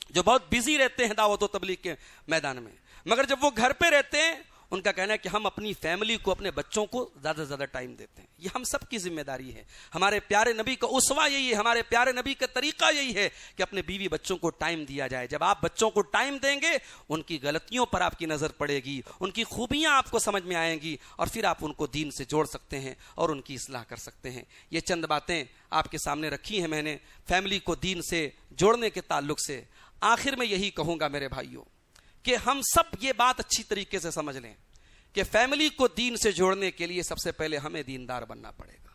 جو بہت بزی رہتے ہیں دعوت و تبلیغ کے میدان میں, مگر جب وہ گھر پہ رہتے ہیں ان کا کہنا ہے کہ ہم اپنی فیملی کو, اپنے بچوں کو زیادہ سے زیادہ ٹائم دیتے ہیں. یہ ہم سب کی ذمہ داری ہے. ہمارے پیارے نبی کا اسوہ یہی ہے, ہمارے پیارے نبی کا طریقہ یہی ہے کہ اپنے بیوی بچوں کو ٹائم دیا جائے. جب آپ بچوں کو ٹائم دیں گے ان کی غلطیوں پر آپ کی نظر پڑے گی, ان کی خوبیاں آپ کو سمجھ میں آئیں گی اور پھر آپ ان کو دین سے جوڑ سکتے ہیں اور ان کی اصلاح کر سکتے ہیں. یہ چند باتیں آپ کے سامنے رکھی ہیں میں نے فیملی کو دین سے جوڑنے کے تعلق سے. آخر میں یہی کہوں گا میرے بھائیوں کہ ہم سب یہ بات اچھی طریقے سے سمجھ لیں کہ فیملی کو دین سے جوڑنے کے لیے سب سے پہلے ہمیں دیندار بننا پڑے گا.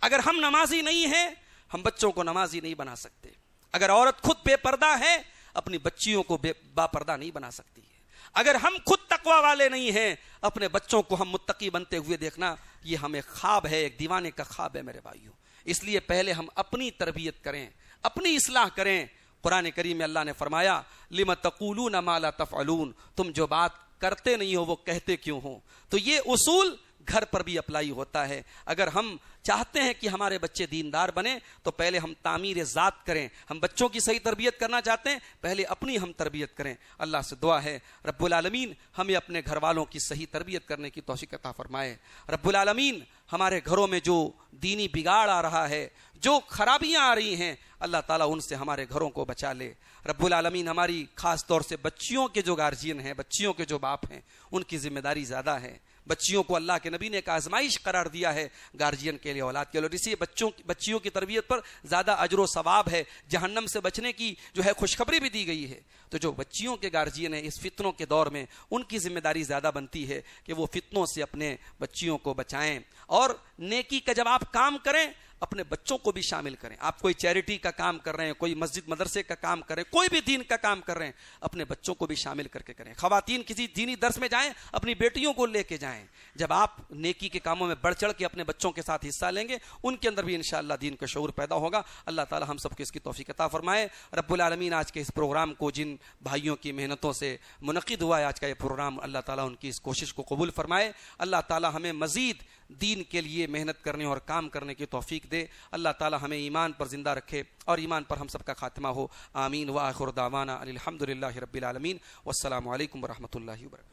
اگر ہم نمازی نہیں ہیں ہم بچوں کو نمازی نہیں بنا سکتے. اگر عورت خود بے پردہ ہے اپنی بچیوں کو با پردہ نہیں بنا سکتی ہے. اگر ہم خود تقوی والے نہیں ہیں اپنے بچوں کو ہم متقی بنتے ہوئے دیکھنا یہ ہمیں خواب ہے, ایک دیوانے کا خواب ہے میرے بھائیوں. اس لیے پہلے ہم اپنی تربیت کریں, اپنی اصلاح کریں. قرآن کریم میں اللہ نے فرمایا لم تقولون ما لا تفعلون. تم جو بات کرتے نہیں ہو وہ کہتے کیوں ہو. تو یہ اصول گھر پر بھی اپلائی ہوتا ہے. اگر ہم چاہتے ہیں کہ ہمارے بچے دیندار بنیں تو پہلے ہم تعمیر ذات کریں. ہم بچوں کی صحیح تربیت کرنا چاہتے ہیں پہلے اپنی ہم تربیت کریں. اللہ سے دعا ہے رب العالمین ہمیں اپنے گھر والوں کی صحیح تربیت کرنے کی توفیق عطا فرمائے. رب العالمین ہمارے گھروں میں جو دینی بگاڑ آ رہا ہے, جو خرابیاں آ رہی ہیں, اللہ تعالیٰ ان سے ہمارے گھروں کو بچا لے. رب العالمین ہماری خاص طور سے بچیوں کے جو گارجین ہیں, بچیوں کے جو باپ ہیں, ان کی ذمہ داری زیادہ ہے. بچیوں کو اللہ کے نبی نے ایک آزمائش قرار دیا ہے گارجین کے لیے, اولاد کے لیے, اور اسی بچیوں کی تربیت پر زیادہ اجر و ثواب ہے. جہنم سے بچنے کی جو ہے خوشخبری بھی دی گئی ہے. تو جو بچیوں کے گارجین ہیں اس فتنوں کے دور میں ان کی ذمہ داری زیادہ بنتی ہے کہ وہ فتنوں سے اپنے بچیوں کو بچائیں. اور نیکی کا جب آپ کام کریں اپنے بچوں کو بھی شامل کریں. آپ کوئی چیریٹی کا کام کر رہے ہیں, کوئی مسجد مدرسے کا کام کر رہے ہیں, کوئی بھی دین کا کام کر رہے ہیں, اپنے بچوں کو بھی شامل کر کے کریں. خواتین کسی دینی درس میں جائیں اپنی بیٹیوں کو لے کے جائیں. جب آپ نیکی کے کاموں میں بڑھ چڑھ کے اپنے بچوں کے ساتھ حصہ لیں گے ان کے اندر بھی انشاءاللہ دین کا شعور پیدا ہوگا. اللہ تعالی ہم سب کو اس کی توفیق عطا فرمائے. رب العالمین آج کے اس پروگرام کو جن بھائیوں کی محنتوں سے منعقد ہوا ہے آج کا یہ پروگرام, اللہ تعالی ان کی اس کوشش کو قبول فرمائے. اللہ تعالی ہمیں مزید دین کے لیے محنت کرنے اور کام کرنے کی توفیق دے. اللہ تعالی ہمیں ایمان پر زندہ رکھے اور ایمان پر ہم سب کا خاتمہ ہو. آمین. وآخر دعوانا الحمدللہ رب العالمین. والسلام علیکم ورحمۃ اللہ وبرکاتہ.